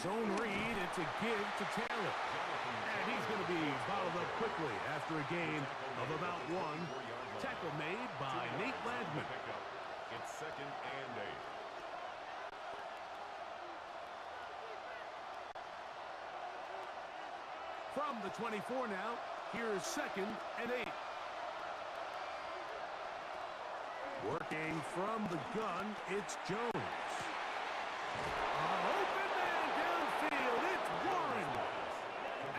Zone read, it's a give to Taylor. And he's going to be bottled up quickly after a gain of about 1. Tackle made by Nate Landman. It's 2nd and 8. From the 24 now, here's 2nd and 8. Working from the gun, it's Jones. Open man downfield, it's Warren.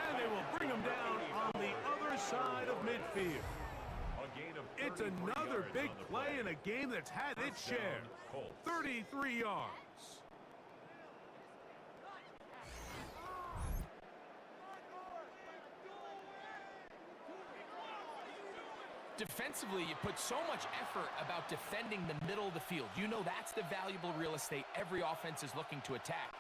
And they will bring him down on the other side of midfield. It's another big play in a game that's had its share. 33 yards. Defensively, you put so much effort about defending the middle of the field. You know that's the valuable real estate every offense is looking to attack.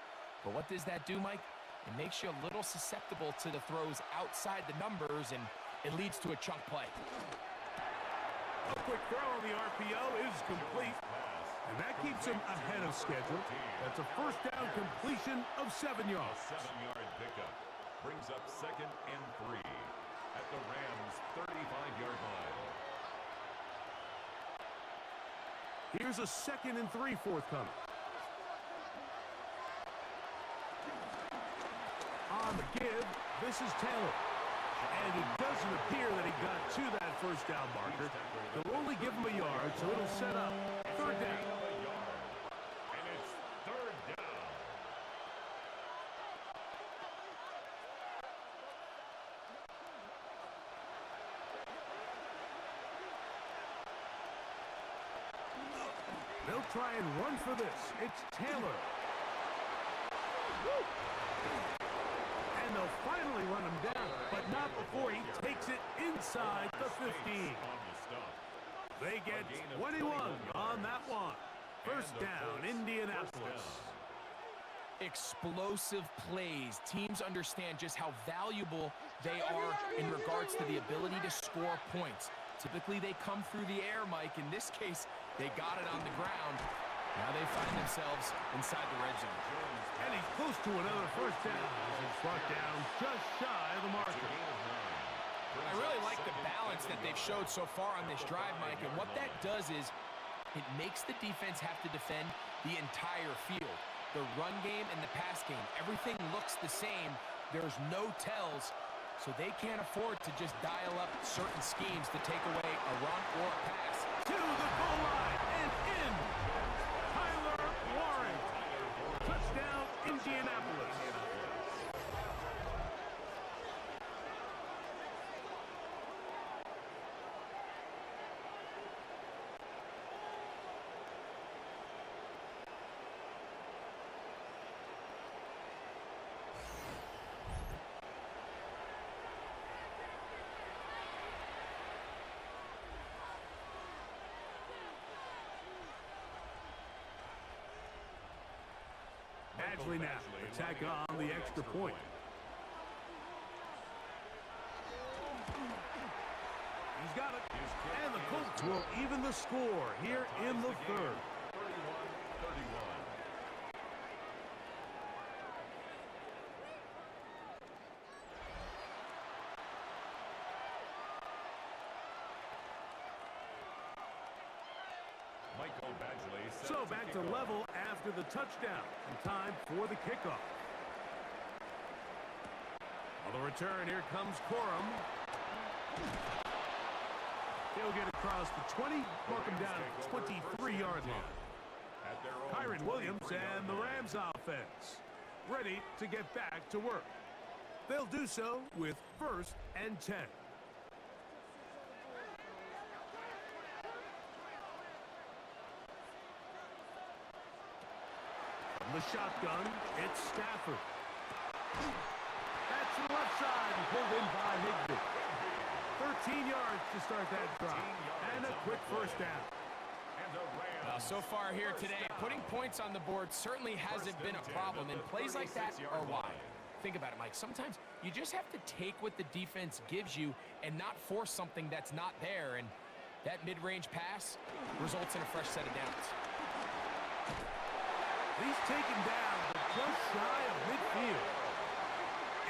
But what does that do, Mike? It makes you a little susceptible to the throws outside the numbers, and it leads to a chunk play. A quick throw on the RPO is complete, and that keeps him ahead of schedule. That's a 1st down completion of 7 yards. 7-yard pickup. brings up 2nd and 3 at the Rams' 35-yard line. Here's a 2nd and 3 forthcoming. On the give, this is Taylor. And it doesn't appear that he got to that first down marker. They'll only give him a yard, so it'll set up 3rd down. And it's 3rd down. They'll try and run for this. It's Taylor. And they'll finally run him down, but not before he takes it inside the 15. They get 21 on that one. 1st down, Indianapolis. Explosive plays. Teams understand just how valuable they are in regards to the ability to score points. Typically, they come through the air, Mike. In this case, they got it on the ground. Now they find themselves inside the red zone. And he's close to another 1st down. He's brought down just shy of the marker. I really like the balance that they've showed so far on this drive, Mike. And what that does is it makes the defense have to defend the entire field. The run game and the pass game, everything looks the same. There's no tells, so they can't afford to just dial up certain schemes to take away a run or a pass. To the goal line and in. Tyler Warren. Touchdown, Indianapolis. Badgley now, attack on the extra point. He's got it. And the Colts will even the score here in the 3rd. 31-31. So back to level after the touchdown, and time for the kickoff. On the return, here comes Corum. He'll get across the 20, mark him down at the 23-yard line. Kyron Williams and the Rams offense ready to get back to work. They'll do so with 1st and 10. The shotgun, it's Stafford. That's the left side and pulled in by Higbee. 13 yards to start that drive, and a quick 1st down. Well, so far here today, putting points on the board certainly hasn't been a problem, and plays like that are why. Think about it, Mike. Sometimes you just have to take what the defense gives you and not force something that's not there, and that mid-range pass results in a fresh set of downs. He's taken down, but just shy of midfield.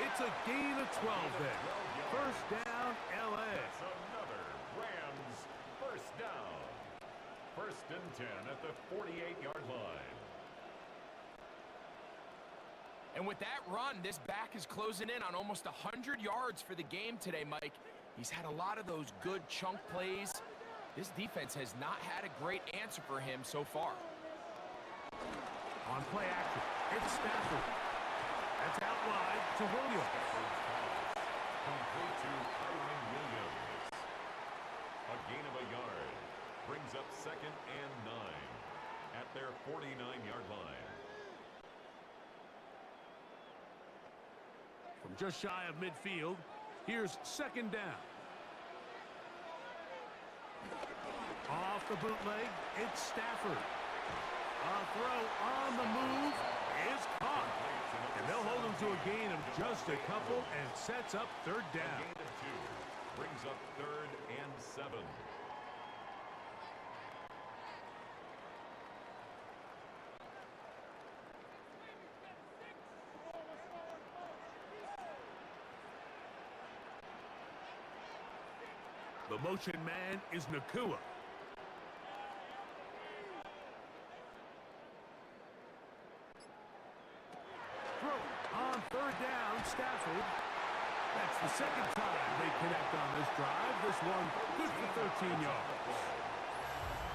It's a gain of 12 then. 1st down, L.A. That's another Rams 1st down. 1st and 10 at the 48-yard line. And with that run, this back is closing in on almost 100 yards for the game today, Mike. He's had a lot of those good chunk plays. This defense has not had a great answer for him so far. On play action, it's Stafford. That's out wide to Williams. Complete to Kyron Williams. A gain of a yard. Brings up 2nd and 9 at their 49-yard line. From just shy of midfield, here's 2nd down. Off the bootleg, it's Stafford. A throw on the move is caught. And they'll hold him to a gain of just a couple and sets up 3rd down. A gain of 2 brings up 3rd and 7. The motion man is Nakua. Throw on third down, Stafford. That's the second time they connect on this drive. This one good for 13 yards.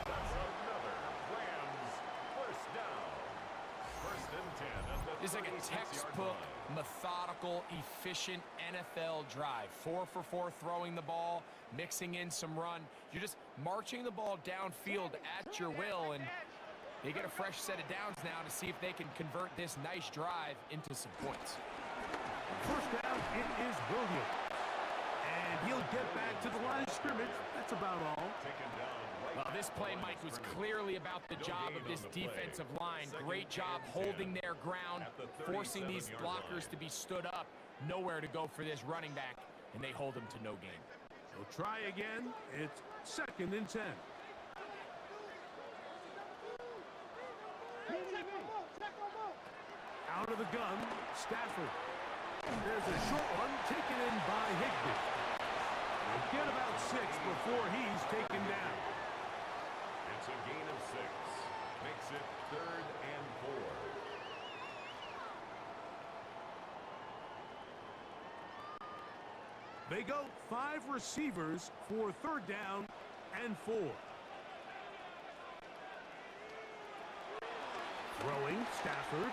That's another Rams first down. First and 10 at the It's like a 36-yard textbook, line. methodical, efficient NFL drive. 4 for 4 throwing the ball, mixing in some run. You're just marching the ball downfield at your will, and they get a fresh set of downs now to see if they can convert this nice drive into some points. First down, it is Williams. And he'll get back to the line of scrimmage. That's about all. Taken down right Well, this play, Mike, was clearly about the job of this defensive line. Great job holding their ground, forcing these blockers to be stood up. Nowhere to go for this running back, and they hold him to no gain. They'll try again. It's second and 10. Out of the gun, Stafford. There's a short one taken in by Higbee. They'll get about 6 before he's taken down. It's a gain of 6. Makes it 3rd and 4. They go 5 receivers for third down and 4. Throwing, Stafford.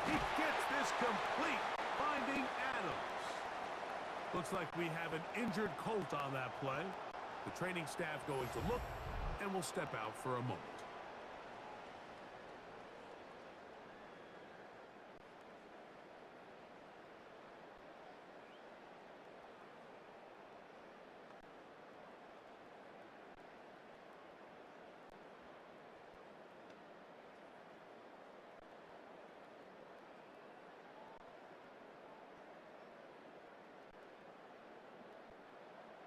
He gets this complete, finding Adams. Looks like we have an injured Colt on that play. The training staff going to look, and will step out for a moment.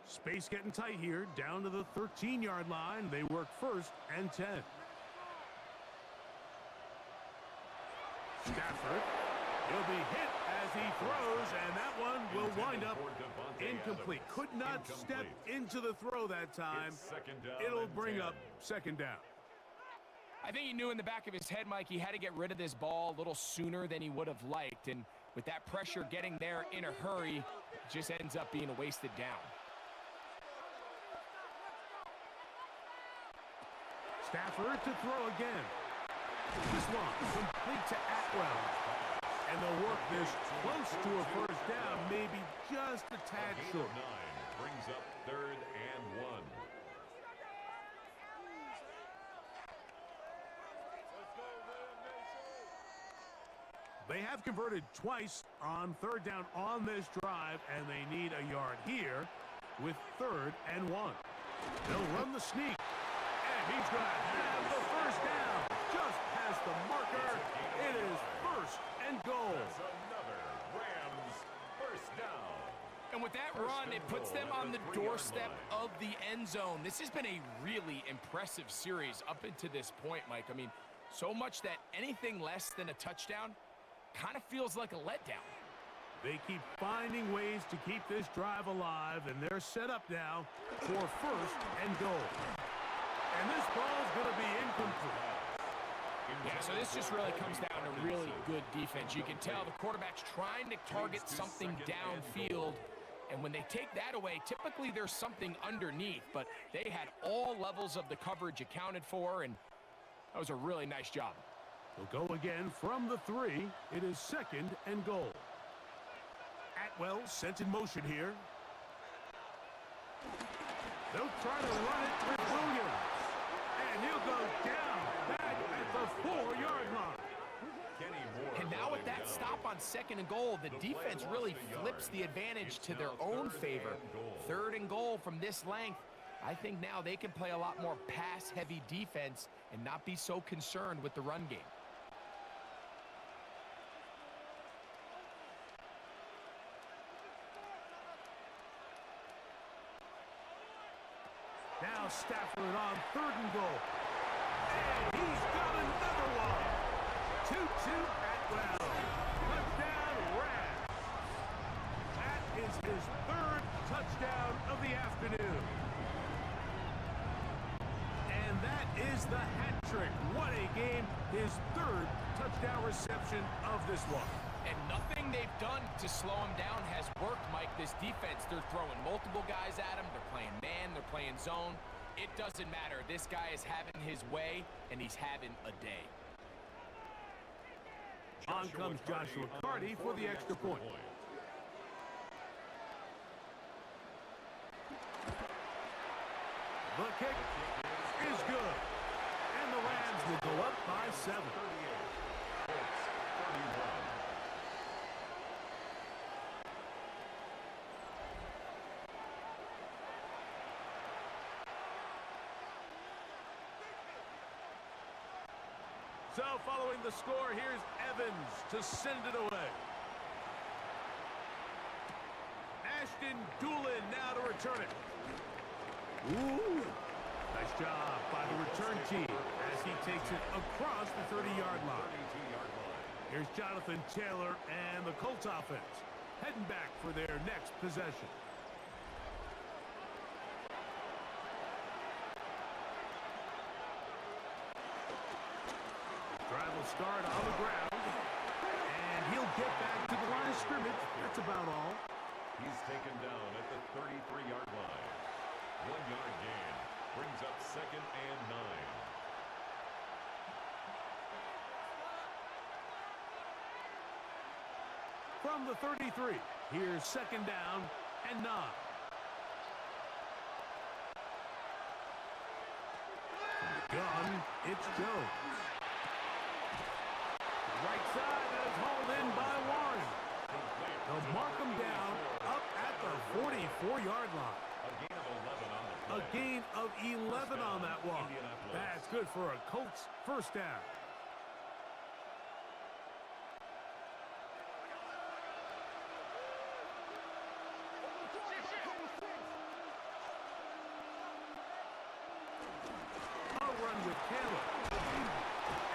Space getting tight here, down to the 13-yard line. They work first and 10. Stafford, he'll be hit as he throws, and that one will wind up incomplete. Could not step into the throw that time. It'll bring up second down. I think he knew in the back of his head, Mike, he had to get rid of this ball a little sooner than he would have liked. And with that pressure getting there in a hurry, it just ends up being a wasted down. Stafford to throw again. This one complete to Atwell. And they'll work this close to a first down, maybe just a tad short. 9 brings up 3rd and 1. They have converted twice on third down on this drive, and they need a yard here with 3rd and 1. They'll run the sneak. He's going to have the first down just past the marker. It is first and goal. That's another Rams first down. And with that run, it puts them on the doorstep of the end zone. This has been a really impressive series up until this point, Mike. I mean, so much that anything less than a touchdown kind of feels like a letdown. They keep finding ways to keep this drive alive, and they're set up now for first and goal. And this ball's going to be incomplete. Yeah, so this just really comes down to really good defense. You can tell the quarterback's trying to target something downfield, and when they take that away, typically there's something underneath, but they had all levels of the coverage accounted for, and that was a really nice job. They'll go again from the 3. It is second and goal. Atwell sent in motion here. They'll try to run it with Williams. And he'll go down back at the 4-yard line. And now with that stop on second and goal, the defense really flips the advantage to their own favor. 3rd and goal from this length. I think now they can play a lot more pass-heavy defense and not be so concerned with the run game. Now Stafford on 3rd and goal. And he's got another one. 2-2 Atwell. Touchdown Rams. That is his 3rd touchdown of the afternoon. the hat trick. What a game. His third touchdown reception of this one. And nothing they've done to slow him down has worked, Mike. This defense, they're throwing multiple guys at him. They're playing man, they're playing zone. It doesn't matter. This guy is having his way, and he's having a day. On comes Joshua Carty for the extra point. The kick is good. And the Rams will go up by 7. So following the score, here's Evans to send it away. Ashton Doolin now to return it. Ooh, nice job by the return team as he takes it across the 30-yard line. Here's Jonathan Taylor and the Colts offense heading back for their next possession. Drive will start on the ground, and he'll get back to the line of scrimmage. That's about all. He's taken down at the 33-yard line. 1-yard gain brings up 2nd and 9. From the 33, here's 2nd down and 9. From the gun, it's Jones. Right side, that is hauled in by Warren. They'll mark him down up at the 44-yard line. A gain of 11 on that one. That's good for a Colts first down. A run with Taylor.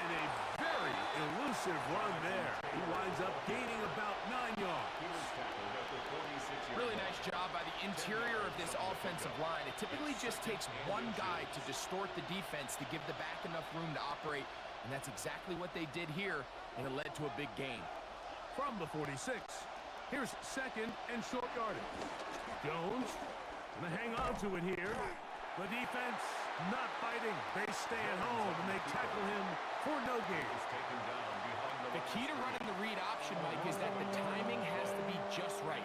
And a very elusive run there. He winds up gaining about 9 yards. Really nice job by the interior of this offensive line. It typically just takes one guy to distort the defense to give the back enough room to operate, and that's exactly what they did here, and it led to a big gain. From the 46, here's 2nd and short yardage. Jones gonna hang on to it here. The defense not fighting. They stay at home, and they tackle him for no gain. The key to running the read option, Mike, is that the timing has to be just right.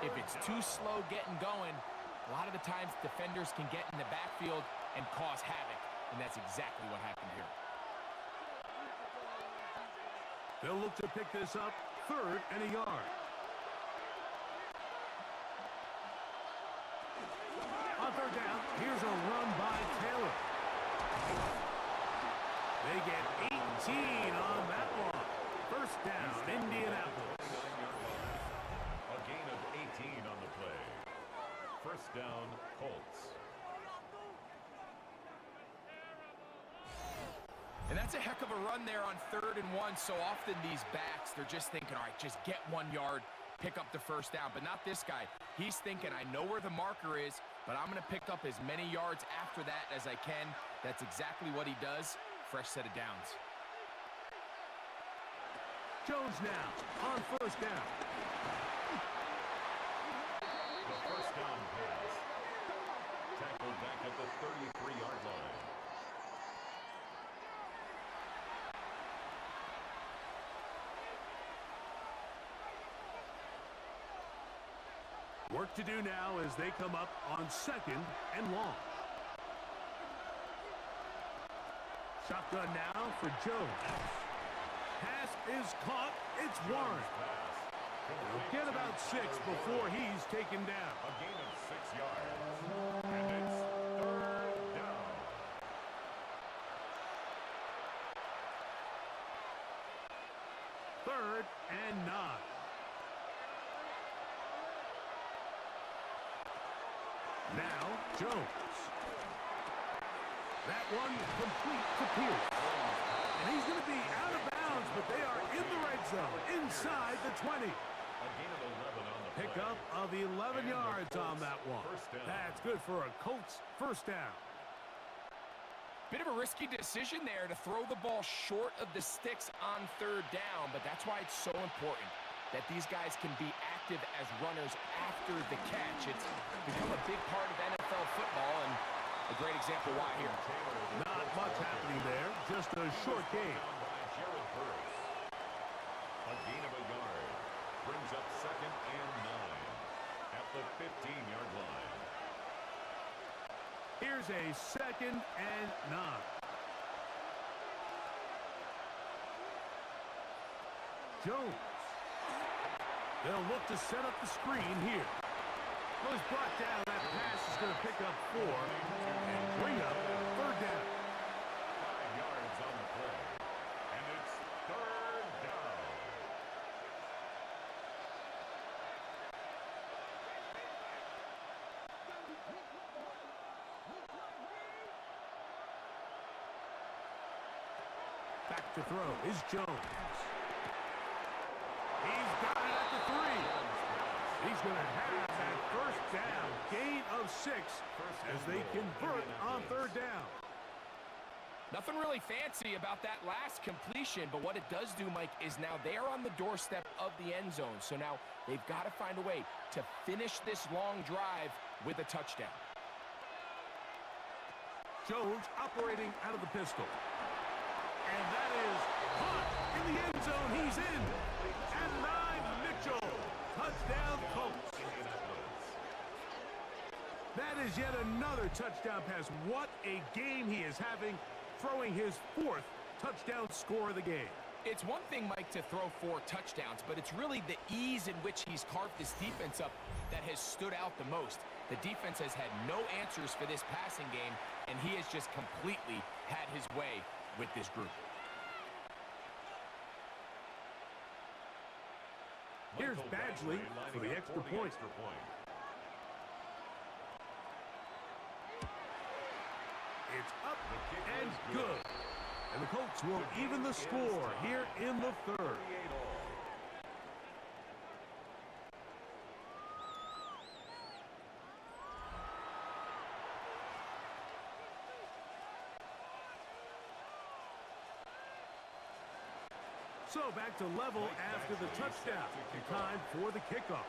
If it's too slow getting going, a lot of the times defenders can get in the backfield and cause havoc, and that's exactly what happened here. They'll look to pick this up 3rd and a yard. On 3rd down, here's a run by Taylor. They get 18 on that one. 1st down, Indianapolis. A gain of 18 on the play. 1st down, Colts. And that's a heck of a run there on 3rd and 1. So often these backs, they're just thinking, all right, just get 1 yard, pick up the 1st down. But not this guy. He's thinking, I know where the marker is, but I'm going to pick up as many yards after that as I can. That's exactly what he does. Fresh set of downs. Jones now on 1st down. The 1st down pass. Tackled back at the 33-yard line. Work to do now as they come up on 2nd and long. Shotgun now for Jones. Pass is caught. It's Warren. He'll get about 6 before he's taken down. A gain of 6 yards. And it's 3rd down. Third and 9. Now, Jones. That one complete to Pierce. And he's going to be out of bounds, but they are in the red zone, inside the 20. A gain of 11 on the play. Pickup of 11 yards on that one. That's good for a Colts first down. Bit of a risky decision there to throw the ball short of the sticks on third down, but that's why it's so important that these guys can be active as runners after the catch. It's become a big part of NFL football, and a great example why here. Not much happening there, just a short game. A gain of a yard brings up 2nd and 9 at the 15-yard line. Here's a 2nd and 9. Jones. They'll look to set up the screen here. Well, he's brought down. That pass is going to pick up 4 and bring up 3rd down. 5 yards on the play, and it's 3rd down. Back to throw is Jones. He's got it at the 3. He's going to have that 1st down. Gain of 6 as they convert on 3rd down. Nothing really fancy about that last completion, but what it does do, Mike, is now they're on the doorstep of the end zone. So now they've got to find a way to finish this long drive with a touchdown. Jones operating out of the pistol. And that is caught in the end zone. He's in. And 9, Mitchell. Touchdown, Colts. That is yet another touchdown pass. What a game he is having, throwing his 4th touchdown score of the game. It's one thing, Mike, to throw 4 touchdowns, but it's really the ease in which he's carved this defense up that has stood out the most. The defense has had no answers for this passing game, and he has just completely had his way with this group. Here's Badgley for the extra point. It's up and good. And the Colts will even the score here in the 3rd. So back to level after the touchdown. Time for the kickoff.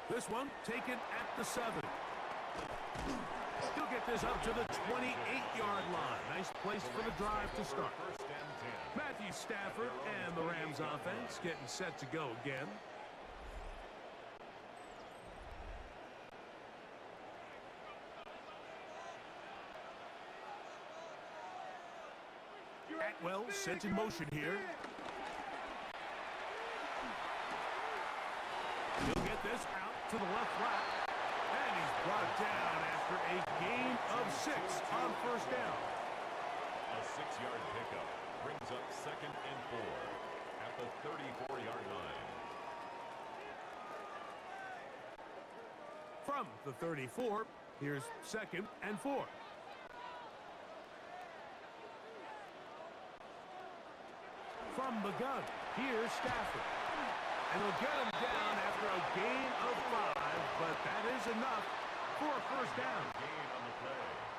This one taken at the 7. He'll get this up to the 28-yard line. Nice place for the drive to start. Matthew Stafford and the Rams offense getting set to go again. Atwell sent in motion here. He'll get this out to the left flat. And he's brought down after a gain of 6 on 1st down. A 6-yard pickup brings up 2nd and 4 at the 34-yard line. From the 34, here's 2nd and 4. From the gun, here's Stafford. And he'll get him down after a gain of 5, but that is enough for a 1st down.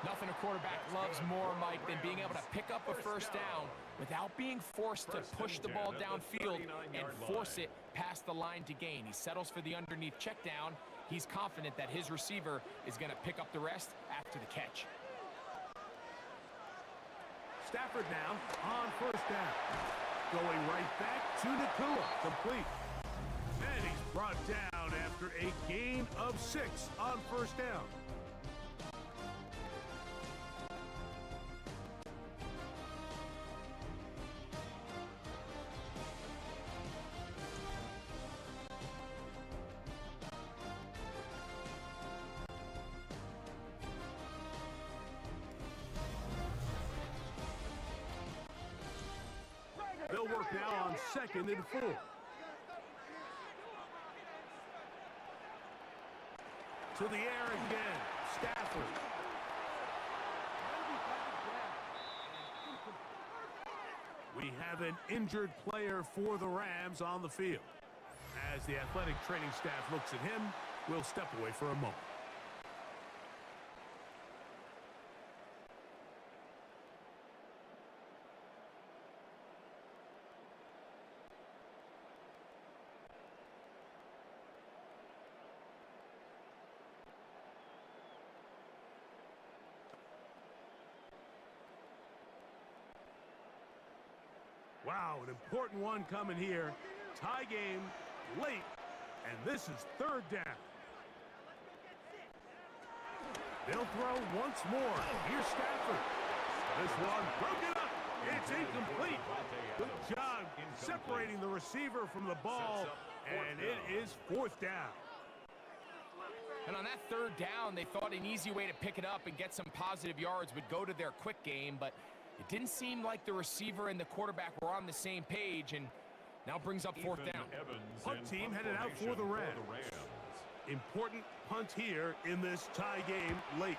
Nothing a quarterback loves more, Mike, than being able to pick up a 1st down without being forced to push the ball downfield and force it past the line to gain. He settles for the underneath check down. He's confident that his receiver is going to pick up the rest after the catch. Stafford now on 1st down. Going right back to Nakua, complete. And he's brought down after a gain of 6 on 1st down. They'll work now on 2nd and 4. To the air again, Stafford. We have an injured player for the Rams on the field. As the athletic training staff looks at him, we'll step away for a moment. Wow, an important one coming here. Tie game, late, and this is third down. They'll throw once more. Here's Stafford. This one broken up. It's incomplete. Good job separating the receiver from the ball, and it is fourth down. And on that third down, they thought an easy way to pick it up and get some positive yards would go to their quick game, but it didn't seem like the receiver and the quarterback were on the same page, and now brings up fourth down. Punt team headed out for the Rams. Important punt here in this tie game late.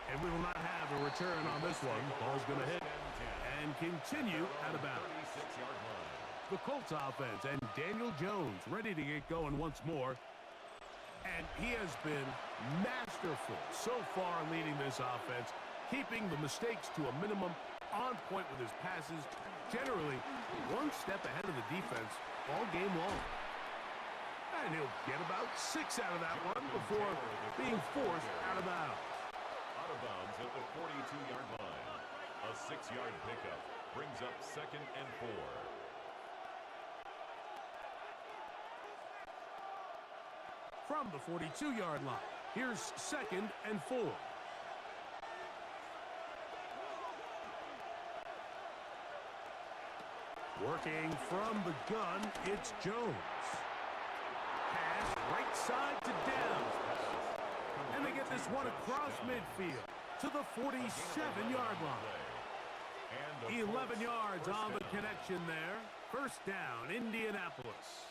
And we will not have a return on this one. Ball's going to hit and continue out of bounds. The Colts offense and Daniel Jones ready to get going once more. And he has been masterful so far leading this offense, keeping the mistakes to a minimum, on point with his passes, generally one step ahead of the defense all game long. And he'll get about 6 out of that one before being forced out of bounds. Out of bounds at the 42-yard line. A 6-yard pickup brings up 2nd and 4. From the 42-yard line, here's 2nd and 4. Working from the gun, it's Jones. Pass right side to Downs. And they get this one across midfield to the 47-yard line. 11 yards on the connection there. First down, Indianapolis.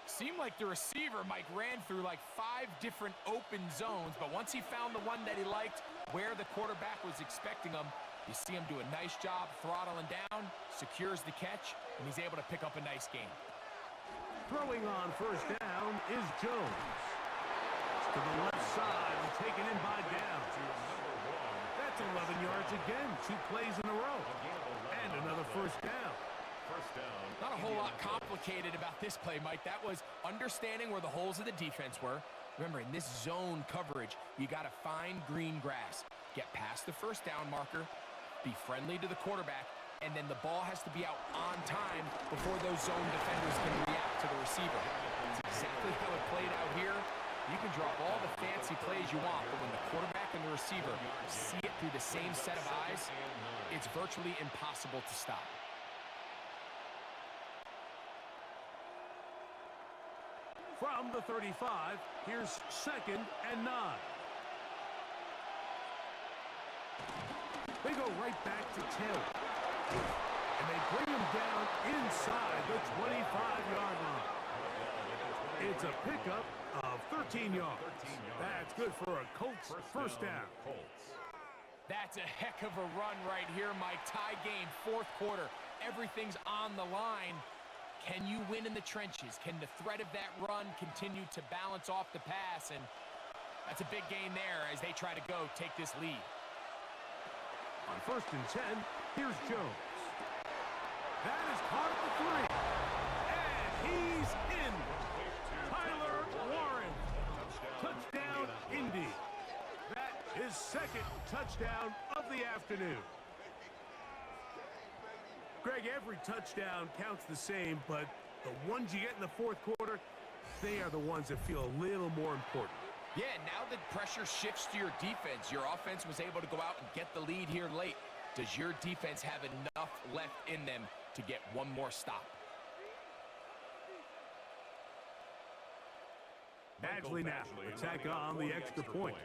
Seemed like the receiver, Mike, ran through like 5 different open zones, but once he found the one that he liked, where the quarterback was expecting him, you see him do a nice job throttling down, secures the catch, and he's able to pick up a nice gain. Throwing on first down is Jones. To the left side and taken in by Downs. That's 11 yards again, 2 plays in a row. And another first down. Not a whole lot complicated about this play, Mike. That was understanding where the holes of the defense were. Remember, in this zone coverage, you got to find green grass. Get past the first down marker, be friendly to the quarterback, and then the ball has to be out on time before those zone defenders can react to the receiver. That's exactly how it played out here. You can drop all the fancy plays you want, but when the quarterback and the receiver see it through the same set of eyes, it's virtually impossible to stop. From the 35, here's 2nd and 9. They go right back to Taylor. And they bring him down inside the 25-yard line. It's a pickup of 13 yards. That's good for a Colts first down. That's a heck of a run right here, Mike. Tie game, 4th quarter. Everything's on the line. Can you win in the trenches? Can the threat of that run continue to balance off the pass? And that's a big gain there as they try to go take this lead. On 1st and 10, here's Jones. That is caught at the 3. And he's in. Tyler Warren. Touchdown, Indy. That is 2nd touchdown of the afternoon. Greg, every touchdown counts the same, but the ones you get in the 4th quarter, they are the ones that feel a little more important. Yeah, now that pressure shifts to your defense, your offense was able to go out and get the lead here late. Does your defense have enough left in them to get one more stop? Badgley now, attack on the extra point.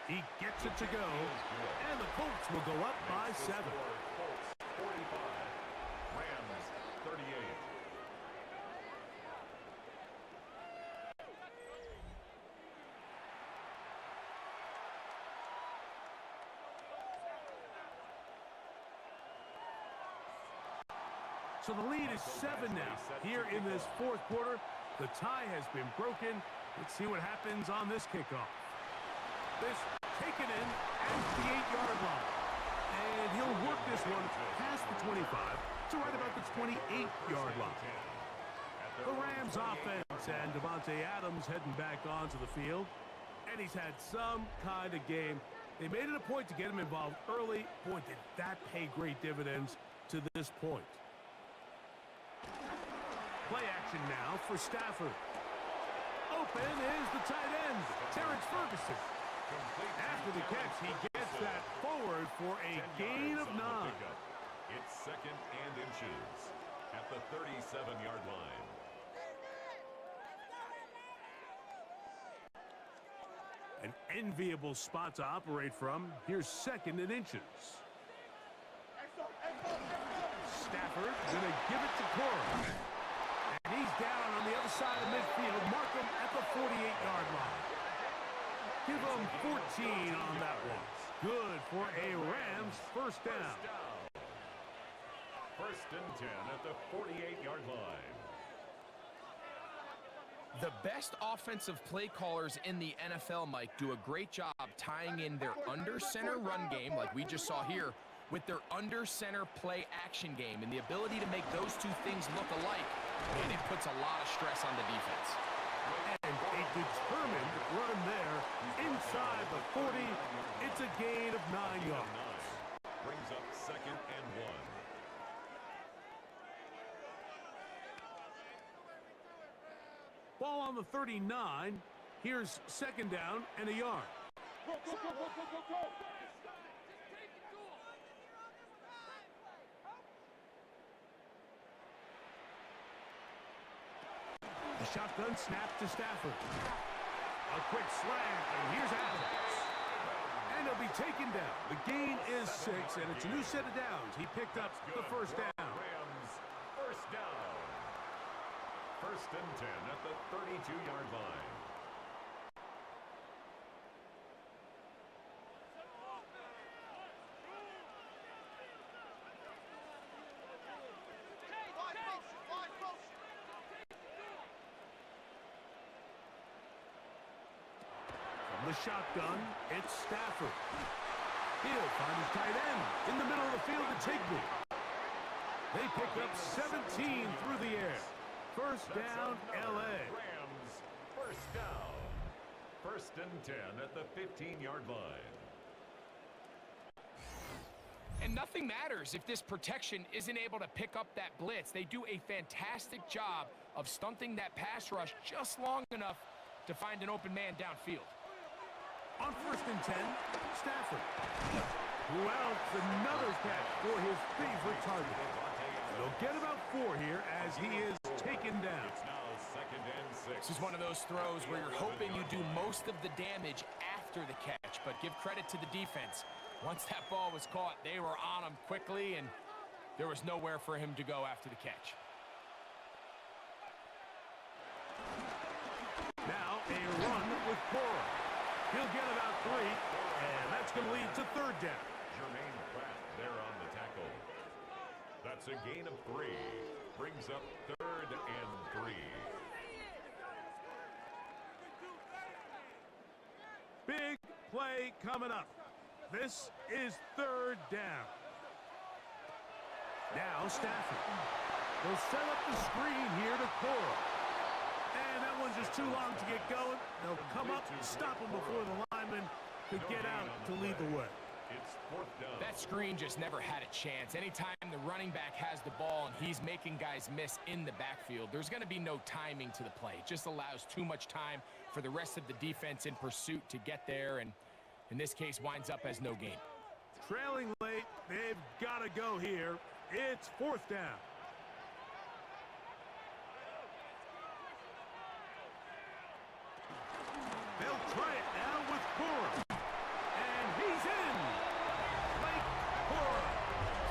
He gets it to go, and the Colts will go up by 7. Colts 45, Rams 38. So the lead is 7 now. Here in this 4th quarter, the tie has been broken. Let's see what happens on this kickoff. This taken in at the 8-yard line. And he'll work this one past the 25 to right about the 28-yard line. The Rams offense and Devontae Adams heading back onto the field. And he's had some kind of game. They made it a point to get him involved early. Boy, did that pay great dividends to this point. Play action now for Stafford. Open is the tight end, Terrence Ferguson. After the catch, he gets that forward for a gain of 9. It's 2nd and inches at the 37-yard line. An enviable spot to operate from. Here's 2nd and inches. Stafford gonna give it to Corum. And he's down on the other side of midfield. Mark him at the 48-yard line. Give him 14 on that one. Good for a Rams first down. 1st and 10 at the 48-yard line. The best offensive play callers in the NFL, Mike, do a great job tying in their under-center run game, like we just saw here, with their under-center play action game. And the ability to make those two things look alike, and it puts a lot of stress on the defense. And a determined run there inside the 40. It's a gain of 9 yards. Brings up 2nd and 1. Ball on the 39. Here's 2nd down and a yard. The shotgun snap to Stafford. A quick slant, and here's Adams. And he'll be taken down. The gain is 6, and it's a new set of downs. He picked up the first down. Rams first down. 1st and 10 at the 32-yard line. From the shotgun, it's Stafford. He'll find his tight end in the middle of the field to Tigby. They picked up 17 through the air. First down, L.A. Rams first down. 1st and 10 at the 15-yard line. And nothing matters if this protection isn't able to pick up that blitz. They do a fantastic job of stunting that pass rush just long enough to find an open man downfield. On 1st and 10, Stafford. Well, it's another catch for his favorite target. They'll get about 4 here as he is taken down. It's now 2nd and 6. This is one of those throws where you're hoping you do most of the damage after the catch, but give credit to the defense. Once that ball was caught, they were on him quickly, and there was nowhere for him to go after the catch. Now a run with Cora. He'll get about 3, and that's going to lead to 3rd down. Jermaine Pratt there on the tackle. That's a gain of 3. Brings up 3rd and 3. Big play coming up. This is 3rd down. Now Stafford. They'll set up the screen here to Cora. And that one's just too long to get going. They'll come up and stop him before the lineman could get out to lead the way. It's 4th down. That screen just never had a chance. Anytime the running back has the ball and he's making guys miss in the backfield, there's going to be no timing to the play. It just allows too much time for the rest of the defense in pursuit to get there, and in this case winds up as no gain. Trailing late, they've got to go here. It's 4th down. They'll try it now with Cora. And he's in. Blake Cora.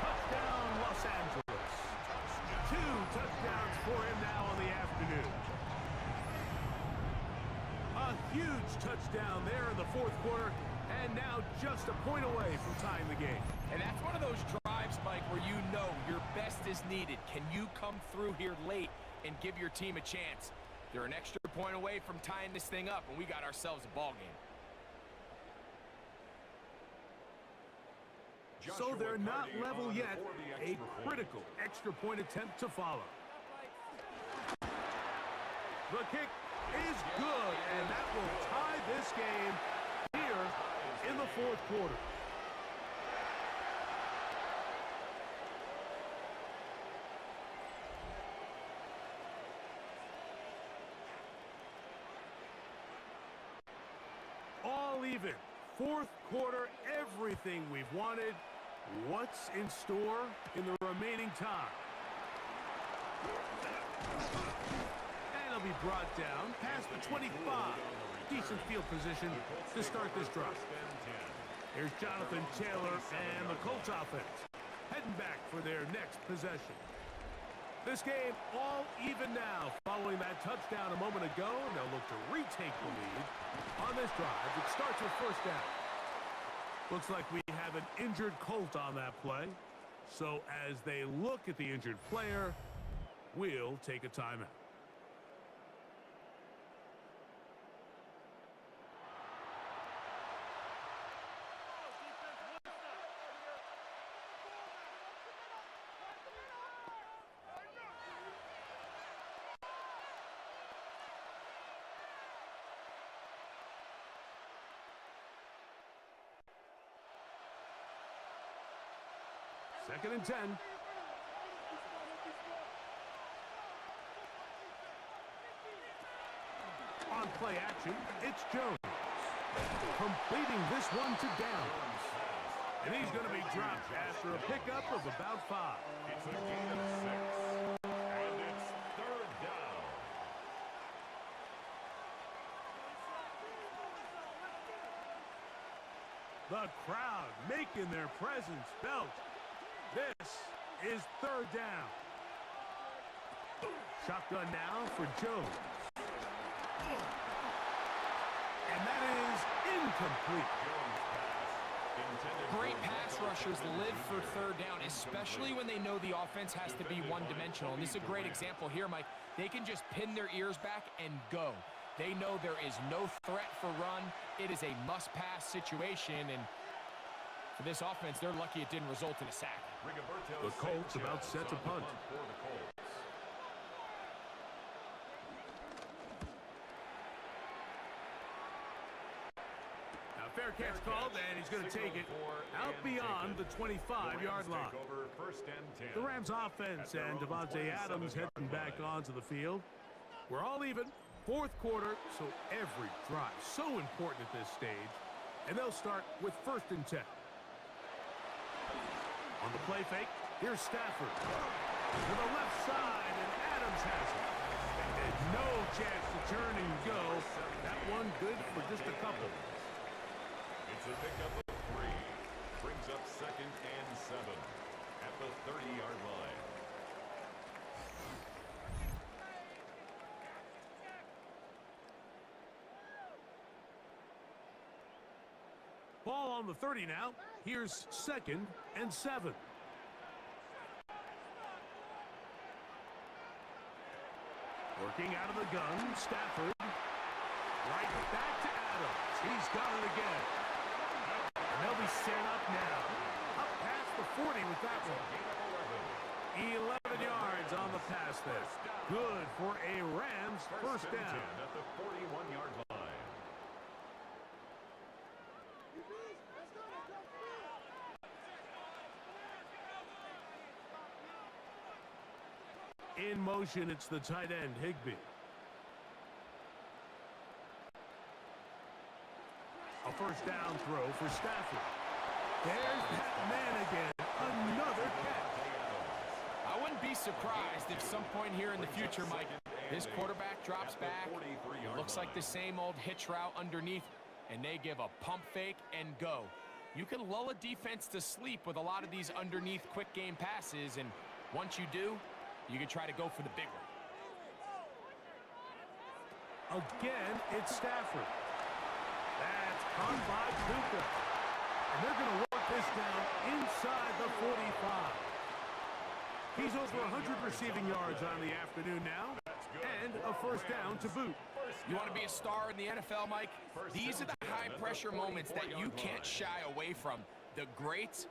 Touchdown, Los Angeles. 2 touchdowns for him now on the afternoon. A huge touchdown there in the 4th quarter, and now just a point away from tying the game. And that's one of those drives, Mike, where you know your best is needed. Can you come through here late and give your team a chance? They're an extra point away from tying this thing up, and we got ourselves a ball game. So they're not level yet. A critical extra point attempt to follow. The kick is good, and that will tie this game quarter. All even. Fourth quarter, everything we've wanted. What's in store in the remaining time? And it'll be brought down past the 25. Decent field position to start this drive. Here's Jonathan Taylor and the Colts offense heading back for their next possession. This game all even now following that touchdown a moment ago, and they'll look to retake the lead on this drive. It starts with first down. Looks like we have an injured Colt on that play. So as they look at the injured player, we'll take a timeout. Second and 10. On play action, it's Jones. Completing this one to Downs. And he's going to be dropped after a pickup of about 5. It's a gain of 6. And it's third down. The crowd making their presence felt. This is third down. Shotgun now for Jones. And that is incomplete. Great pass rushers live for third down, especially when they know the offense has to be one-dimensional. And this is a great example here, Mike. They can just pin their ears back and go. They know there is no threat for run. It is a must-pass situation, and for this offense, they're lucky it didn't result in a sack. The Colts about set to punt. Now fair catch called, and he's going to take it out beyond the 25-yard line. The Rams offense and Devontae Adams heading back onto the field. We're all even. Fourth quarter, so every drive so important at this stage. And they'll start with first and 10. On the play fake, here's Stafford. To the left side, and Adams has it. And no chance to turn and go. That one good for just a couple. It's a pickup of 3. Brings up second and 7 at the 30-yard line. Ball on the 30 now. Here's second and 7. Working out of the gun, Stafford. Right back to Adams. He's got it again. And they'll be set up now. Up past the 40 with that one. 11 yards on the pass there. Good for a Rams first down. At the 41-yard line. In motion, it's the tight end, Higbee. A first down throw for Stafford. There's that man again. Another catch. I wouldn't be surprised if some point here in the future, Mike, this quarterback drops back. Looks like the same old hitch route underneath, and they give a pump fake and go. You can lull a defense to sleep with a lot of these underneath quick game passes, and once you do, you can try to go for the big one. Again, it's Stafford. That's caught by Puka. And they're going to work this down inside the 45. He's over 100 receiving yards on the afternoon now, and a first down to boot. You want to be a star in the NFL, Mike? These are the high-pressure moments that you can't shy away from. The greats,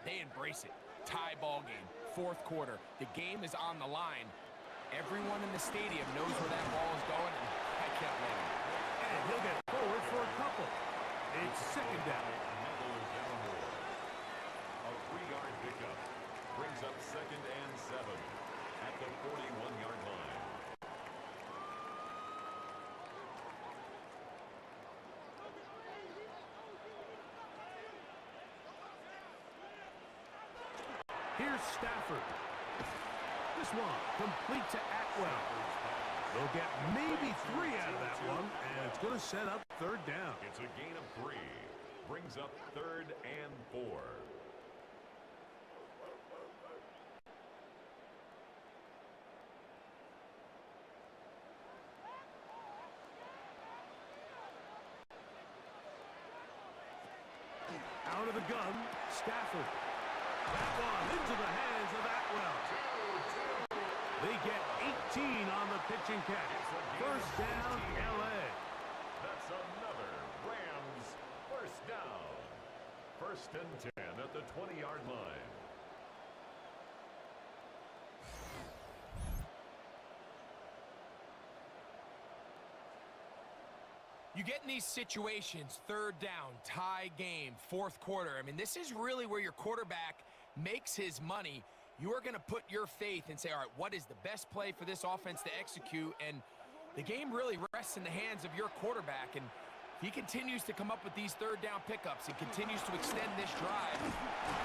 they embrace it. Tie ball game, fourth quarter. The game is on the line. Everyone in the stadium knows where that ball is going, and I can't win. And he'll get forward for a couple. It's second down. Here's Stafford. This one complete to Atwell. They'll get maybe 3 out of that one, and it's going to set up third down. It's a gain of 3. Brings up 3rd and 4. Out of the gun, Stafford. That one into the hands of Atwell. They get 18 on the pitching catch. First down, L.A. That's another Rams first down. 1st and 10 at the 20-yard line. You get in these situations, 3rd down, tie game, 4th quarter. I mean, this is really where your quarterback makes his money. You are going to put your faith and say, all right, what is the best play for this offense to execute? And the game really rests in the hands of your quarterback. And if he continues to come up with these 3rd down pickups and continues to extend this drive,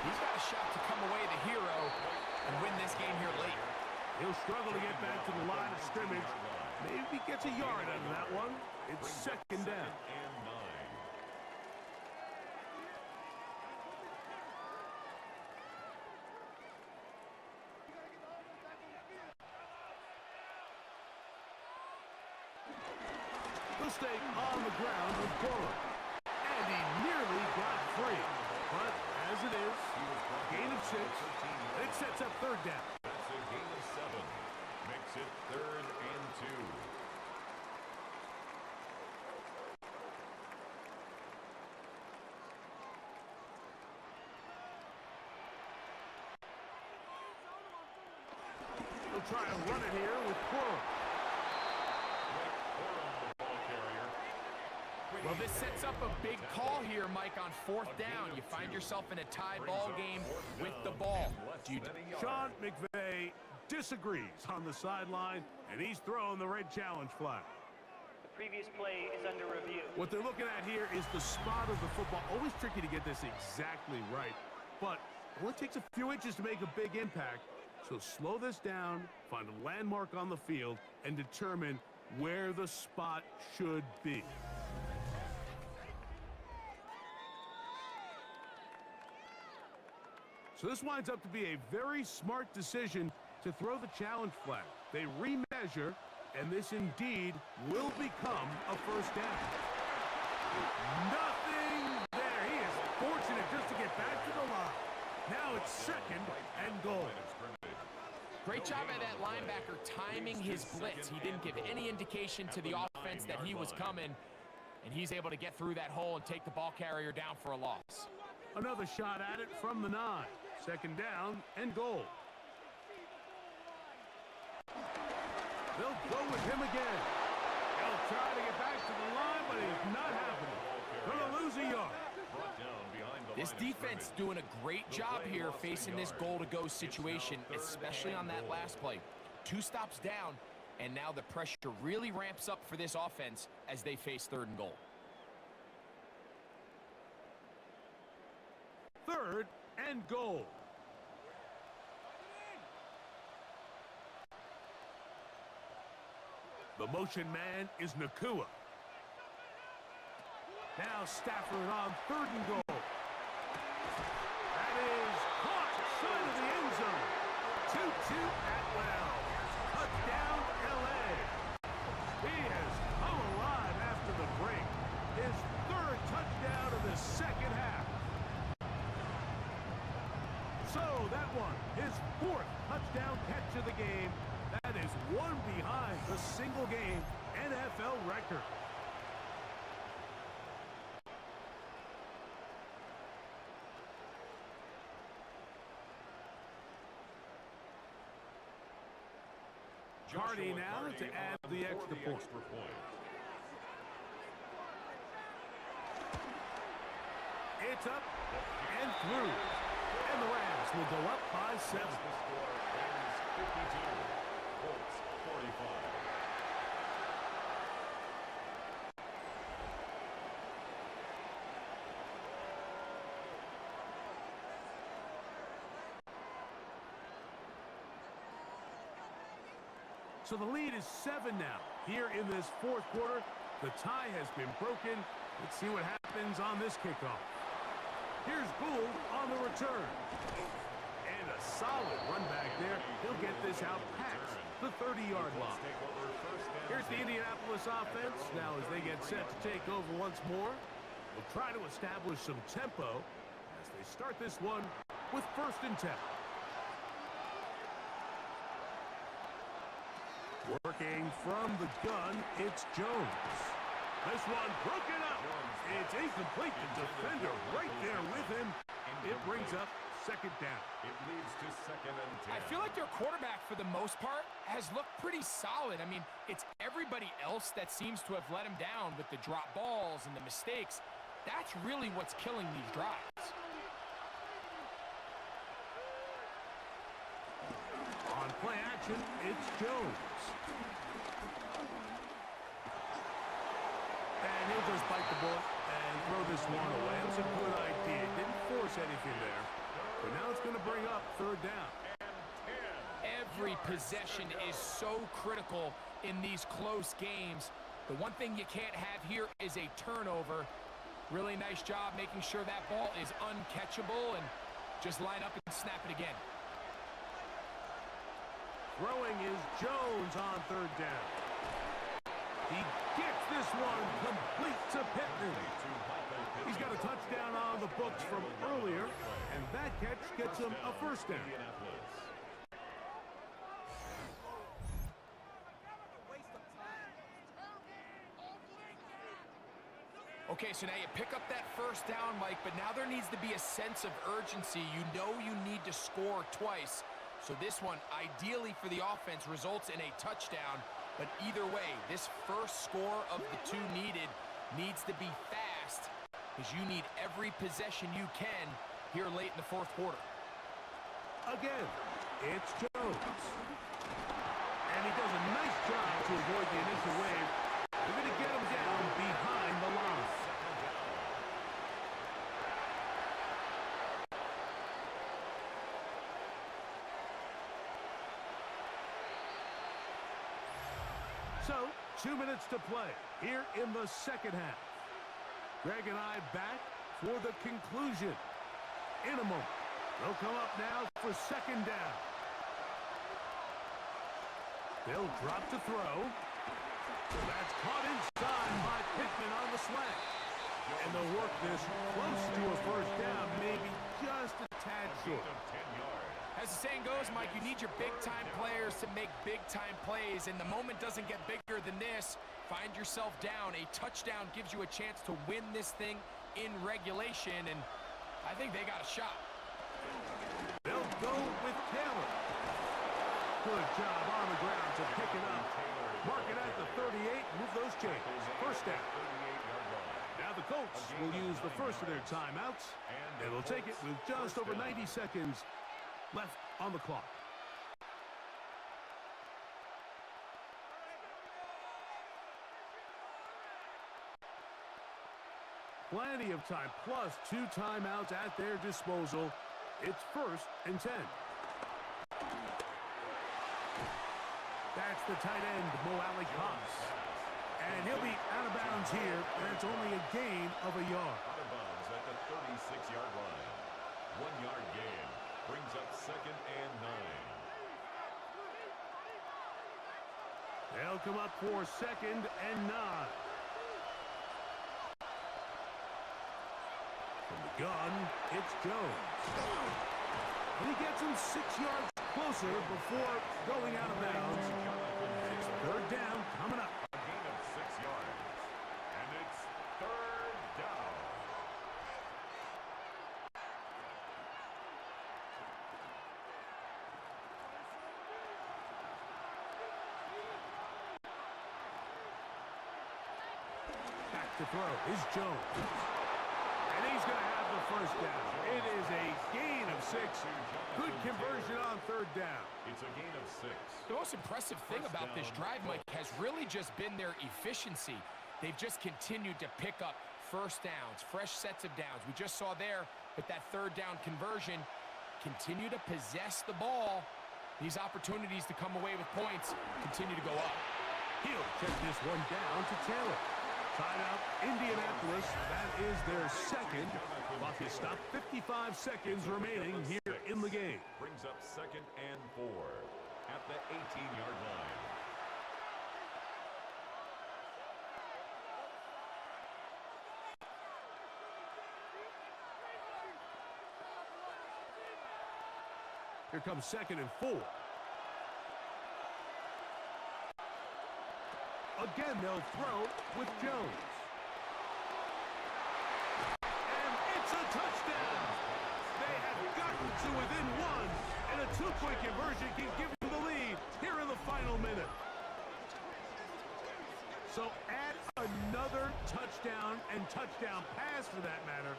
he's got a shot to come away the hero and win this game here late. He'll struggle to get back to the line of scrimmage. Maybe gets a yard out of that one. It's 2nd down. And 9. They'll stay on the ground with Corum. And he nearly got free. But as it is, gain of 6. It sets up 3rd down. That's a gain of 7. Makes it 3rd and 2. They'll try and run it here with Corum. Well, this sets up a big call here, Mike, on 4th down. You find yourself in a tie ball game with the ball. Sean McVay disagrees on the sideline, and he's throwing the red challenge flag. The previous play is under review. What they're looking at here is the spot of the football. Always tricky to get this exactly right, but it only takes a few inches to make a big impact. So slow this down, find a landmark on the field, and determine where the spot should be. So this winds up to be a very smart decision to throw the challenge flag. They remeasure, and this indeed will become a first down. Nothing there. He is fortunate just to get back to the line. Now it's 2nd and goal. Great job by that linebacker timing his blitz. He didn't give any indication to the offense that he was coming, and he's able to get through that hole and take the ball carrier down for a loss. Another shot at it from the 9. 2nd down and goal. They'll go with him again. They'll try to get back to the line, but it's not happening. Gonna lose a yard. This defense doing a great job here facing this goal-to-go situation, especially on that last play. 2 stops down, and now the pressure really ramps up for this offense as they face 3rd and goal. 3rd and goal. The motion man is Nakua. Now Stafford on 3rd and goal. That is caught side of the end zone. 2-2 Atwell. Touchdown LA. He has come alive after the break. His 3rd touchdown of the 2nd half. So that one, his 4th touchdown catch of the game. That is one behind the single-game NFL record. Cardi now to add the extra point. It's up and through. And the Rams will go up by 7. Rams 52, Colts 45. So the lead is 7 now. Here in this fourth quarter, the tie has been broken. Let's see what happens on this kickoff. Here's Gould on the return. And a solid run back there. He'll get this out past the 30-yard line. Here's the Indianapolis offense. Now as they get set to take over once more, they'll try to establish some tempo as they start this one with 1st and 10. Working from the gun, it's Jones. This one broken up. It's incomplete. The defender right there with him. It brings up 2nd down. It leads to 2nd and 10. I feel like their quarterback, for the most part, has looked pretty solid. I mean, it's everybody else that seems to have let him down with the drop balls and the mistakes. That's really what's killing these drives. On play action, it's Jones. And he'll just bite the bullet and throw this one away. It was a good idea. Didn't force anything there. But now it's going to bring up 3rd down. Every possession is so critical in these close games. The one thing you can't have here is a turnover. Really nice job making sure that ball is uncatchable and just line up and snap it again. Throwing is Jones on 3rd down. He gets this one complete to Pittman. He's got a touchdown on the books from earlier, and that catch gets him a 1st down. Okay, so now you pick up that 1st down, Mike, but now there needs to be a sense of urgency. You know you need to score twice. So this one, ideally for the offense, results in a touchdown. But either way, this first score of the 2 needed needs to be fast, because you need every possession you can here late in the 4th quarter. Again, it's Jones. And he does a nice job to avoid the initial wave. They're going to get him down behind the line. So, 2 minutes to play here in the 2nd half. Greg and I back for the conclusion in a moment. They'll come up now for 2nd down. They'll drop to throw. That's caught inside by Pittman on the slant. And they'll work this close to a 1st down, maybe just a tad short. As the saying goes, Mike, you need your big-time players to make big-time plays, and the moment doesn't get bigger than this. Find yourself down. A touchdown gives you a chance to win this thing in regulation, and I think they got a shot. They'll go with Taylor. Good job on the ground to pick it up. Mark it at the 38, move those chains. 1st down. Now the Colts will use the first of their timeouts, and they'll take it with just over 90 seconds left on the clock. Plenty of time, plus 2 timeouts at their disposal. It's 1st and 10. That's the tight end, Mo Alley-Cox. And he'll be out of bounds here, and it's only a gain of a yard. Out of bounds at the 36-yard line. 1-yard gain brings up 2nd and 9. They'll come up for 2nd and 9. From the gun, it's Jones. And he gets him 6 yards closer before going out of bounds. It's 3rd down coming up. A gain of 6 yards. And it's 3rd down. Back to throw is Jones. And he's going to have the 1st down. It is a gain of 6. Good conversion on 3rd down. It's a gain of 6. The most impressive thing about this drive, Mike, has really just been their efficiency. They've just continued to pick up 1st downs, fresh sets of downs. We just saw there with that 3rd down conversion, continue to possess the ball These opportunities to come away with points continue to go up. He'll check this one down to Taylor. Timeout, Indianapolis. That is their second. Clock is stopped. 55 seconds remaining here in the game. Brings up 2nd and 4 at the 18-yard line. Here comes 2nd and 4. Again, they'll throw with Jones. And it's a touchdown. They have gotten to within one, and a two-point conversion can give them the lead here in the final minute. So add another touchdown and touchdown pass for that matter.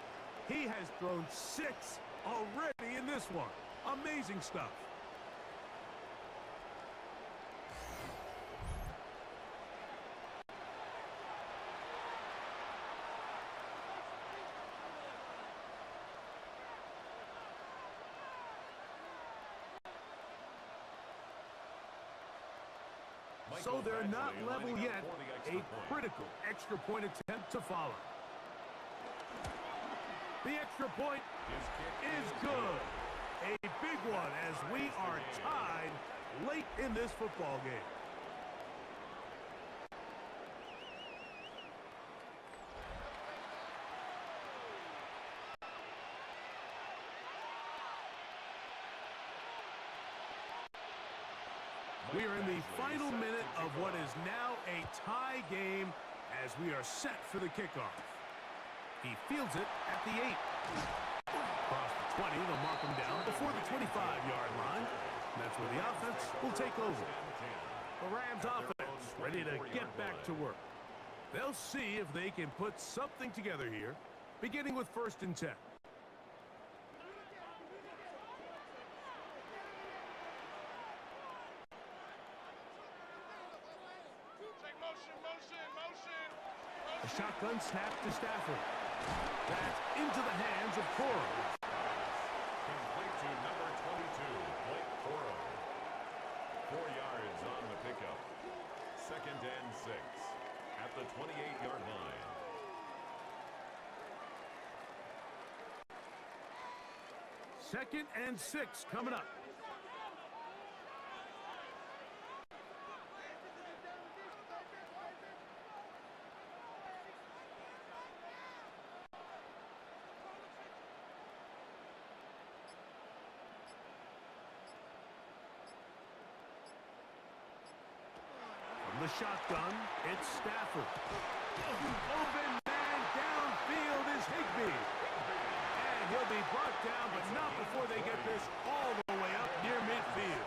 He has thrown 6 already in this one. Amazing stuff. So they're not level yet. A critical extra point attempt to follow. The extra point is good. A big one as we are tied late in this football game. We are in the final minute of what is now a tie game as we are set for the kickoff. He fields it at the 8. Across the 20, they'll mark him down before the 25-yard line. That's where the offense will take over. The Rams offense ready to get back to work. They'll see if they can put something together here, beginning with 1st and 10. A shotgun snap to Stafford. That's into the hands of Corum. Complete to number 22, Blake Corum. 4 yards on the pickup. 2nd and 6 at the 28-yard line. Second and 6 coming up. The shotgun, it's Stafford. Open man downfield is Higbee. And he'll be brought down, but not before they get this all the way up near midfield.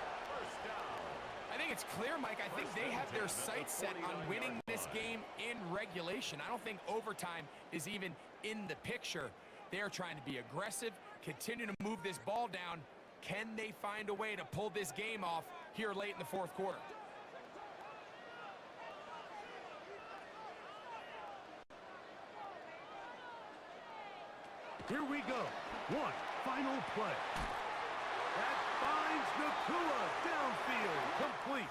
I think it's clear, Mike. I think they have their sights set on winning this game in regulation. I don't think overtime is even in the picture. They are trying to be aggressive, continue to move this ball down. Can they find a way to pull this game off here late in the 4th quarter? Here we go. One final play. That finds Nakua downfield. Complete.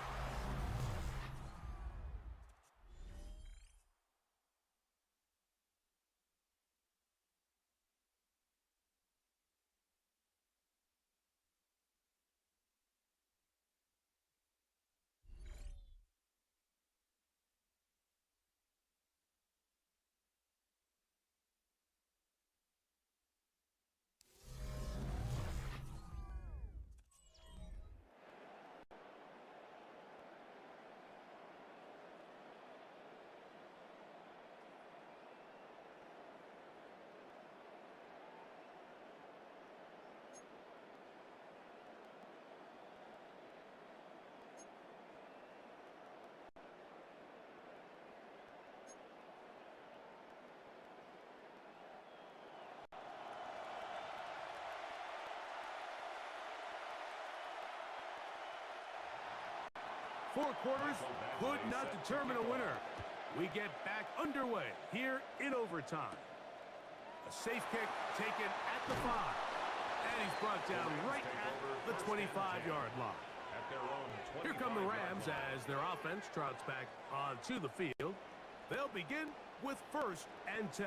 Four quarters could not determine a winner. We get back underway here in overtime. A safe kick taken at the 5. And he's brought down right at the 25-yard line. At at their own 25. Here come the Rams as their offense trots back onto the field. They'll begin with 1st and 10.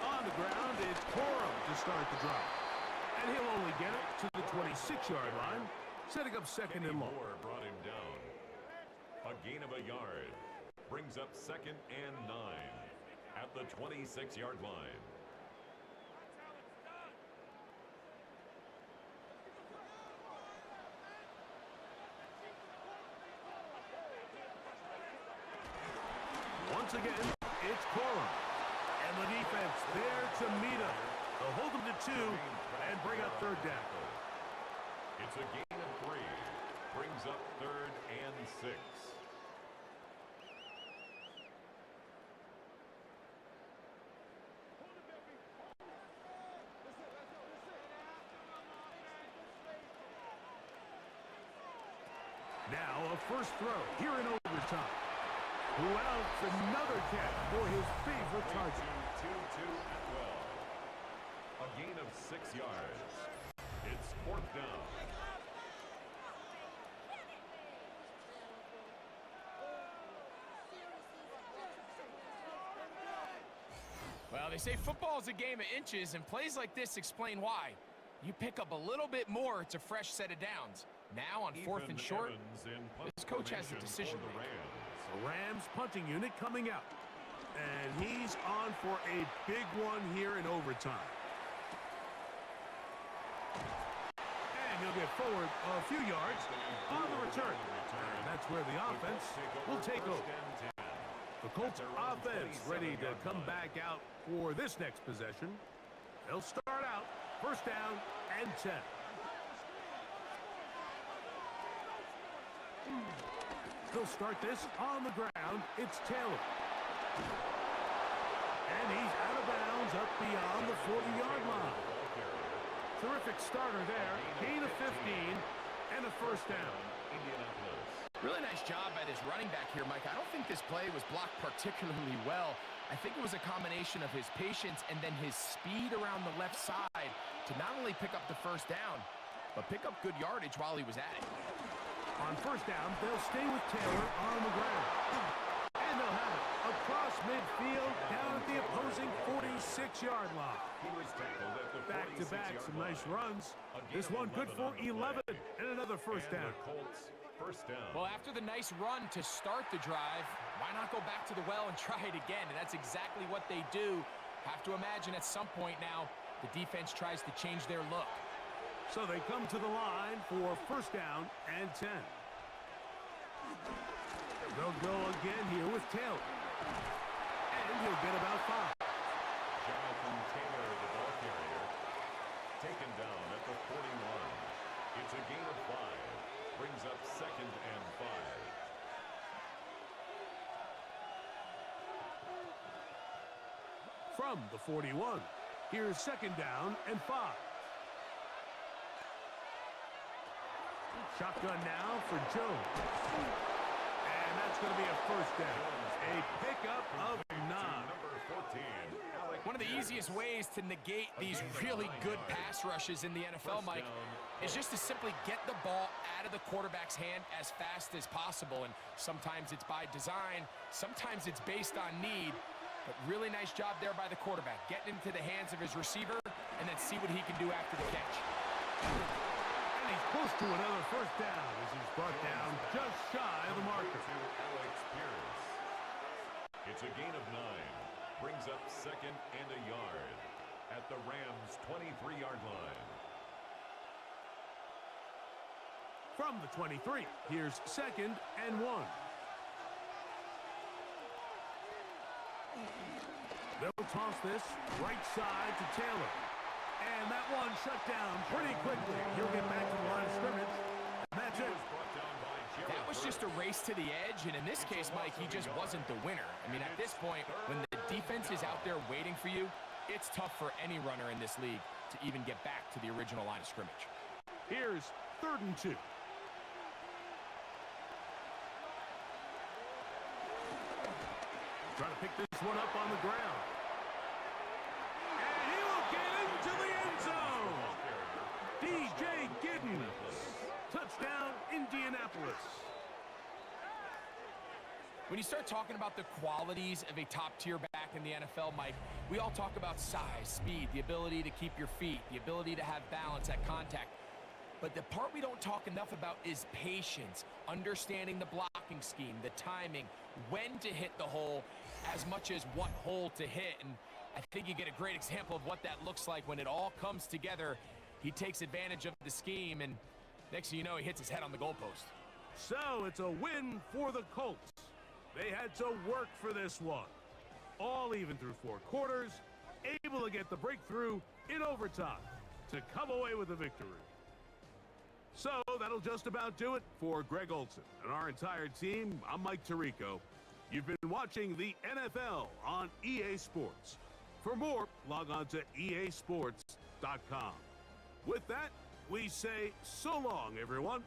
On the ground, it's Corum to start the drive. And he'll only get it to the 26-yard line, setting up 2nd and long. Moore brought him down. A gain of a yard brings up 2nd and 9 at the 26-yard line. Once again, it's Corum. And the defense there to meet him. They'll hold him to 2 and bring up 3rd down. It's a gain of 3. Brings up 3rd and 6. Now a first throw here in overtime. Who else? Another catch for his favorite target. 2-2 at 12. A gain of 6 yards. It's 4th down. Well, they say football is a game of inches, and plays like this explain why. You pick up a little bit more, it's a fresh set of downs. Now on 4th and short, this coach has a decision to make. The Rams punting unit coming out. And he's on for a big one here in overtime. And he'll get forward a few yards on the return. And that's where the offense will take over. The Colts offense ready to come back out for this next possession. They'll start out 1st down and 10. They'll start this on the ground. It's Taylor. And he's out of bounds up beyond the 40-yard line. Terrific starter there. Gain of 15 and a 1st down. Really nice job at his running back here, Mike. I don't think this play was blocked particularly well. I think it was a combination of his patience and then his speed around the left side to not only pick up the 1st down, but pick up good yardage while he was at it. On 1st down, they'll stay with Taylor on the ground. And they'll have it across midfield down at the opposing 46-yard line. Back-to-back, some nice runs. This one good for 11 and another 1st down. First down. Well, after the nice run to start the drive, why not go back to the well and try it again? And that's exactly what they do. Have to imagine at some point now, the defense tries to change their look. So they come to the line for 1st down and 10. They'll go again here with Taylor. And he'll get about 5. Jonathan Taylor, the ball carrier, taken down at the 41. It's a gain of 5. Brings up 2nd and 5. From the 41, here's 2nd down and 5. Shotgun now for Jones. And that's going to be a 1st down. A pickup of 9. One of the easiest ways to negate these really good pass rushes in the NFL, Mike, is just to simply get the ball out of the quarterback's hand as fast as possible. And sometimes it's by design, sometimes it's based on need. But really nice job there by the quarterback, getting into the hands of his receiver and then see what he can do after the catch. And he's close to another 1st down as he's brought down just shy of the marker. It's a gain of 9. Brings up 2nd and a yard at the Rams' 23-yard line. From the 23, here's 2nd and 1. They'll toss this right side to Taylor. And that one shut down pretty quickly. He'll get back to the line of scrimmage. And that's it. That was just a race to the edge, and in this case, Mike, he just wasn't the winner. I mean, at this point, when the defense is out there waiting for you, it's tough for any runner in this league to even get back to the original line of scrimmage. Here's 3rd and 2. Trying to pick this one up on the ground. And he will get Gxlden. Touchdown, Indianapolis. When you start talking about the qualities of a top-tier back in the NFL, Mike, we all talk about size, speed, the ability to keep your feet, the ability to have balance at contact. But the part we don't talk enough about is patience, understanding the blocking scheme, the timing, when to hit the hole, as much as what hole to hit. And I think you get a great example of what that looks like when it all comes together. He takes advantage of the scheme, and next thing you know, he hits his head on the goalpost. So it's a win for the Colts. They had to work for this one. All even through 4 quarters, able to get the breakthrough in overtime to come away with the victory. So that'll just about do it for Greg Olsen and our entire team. I'm Mike Tirico. You've been watching the NFL on EA Sports. For more, log on to easports.com. With that, we say so long, everyone.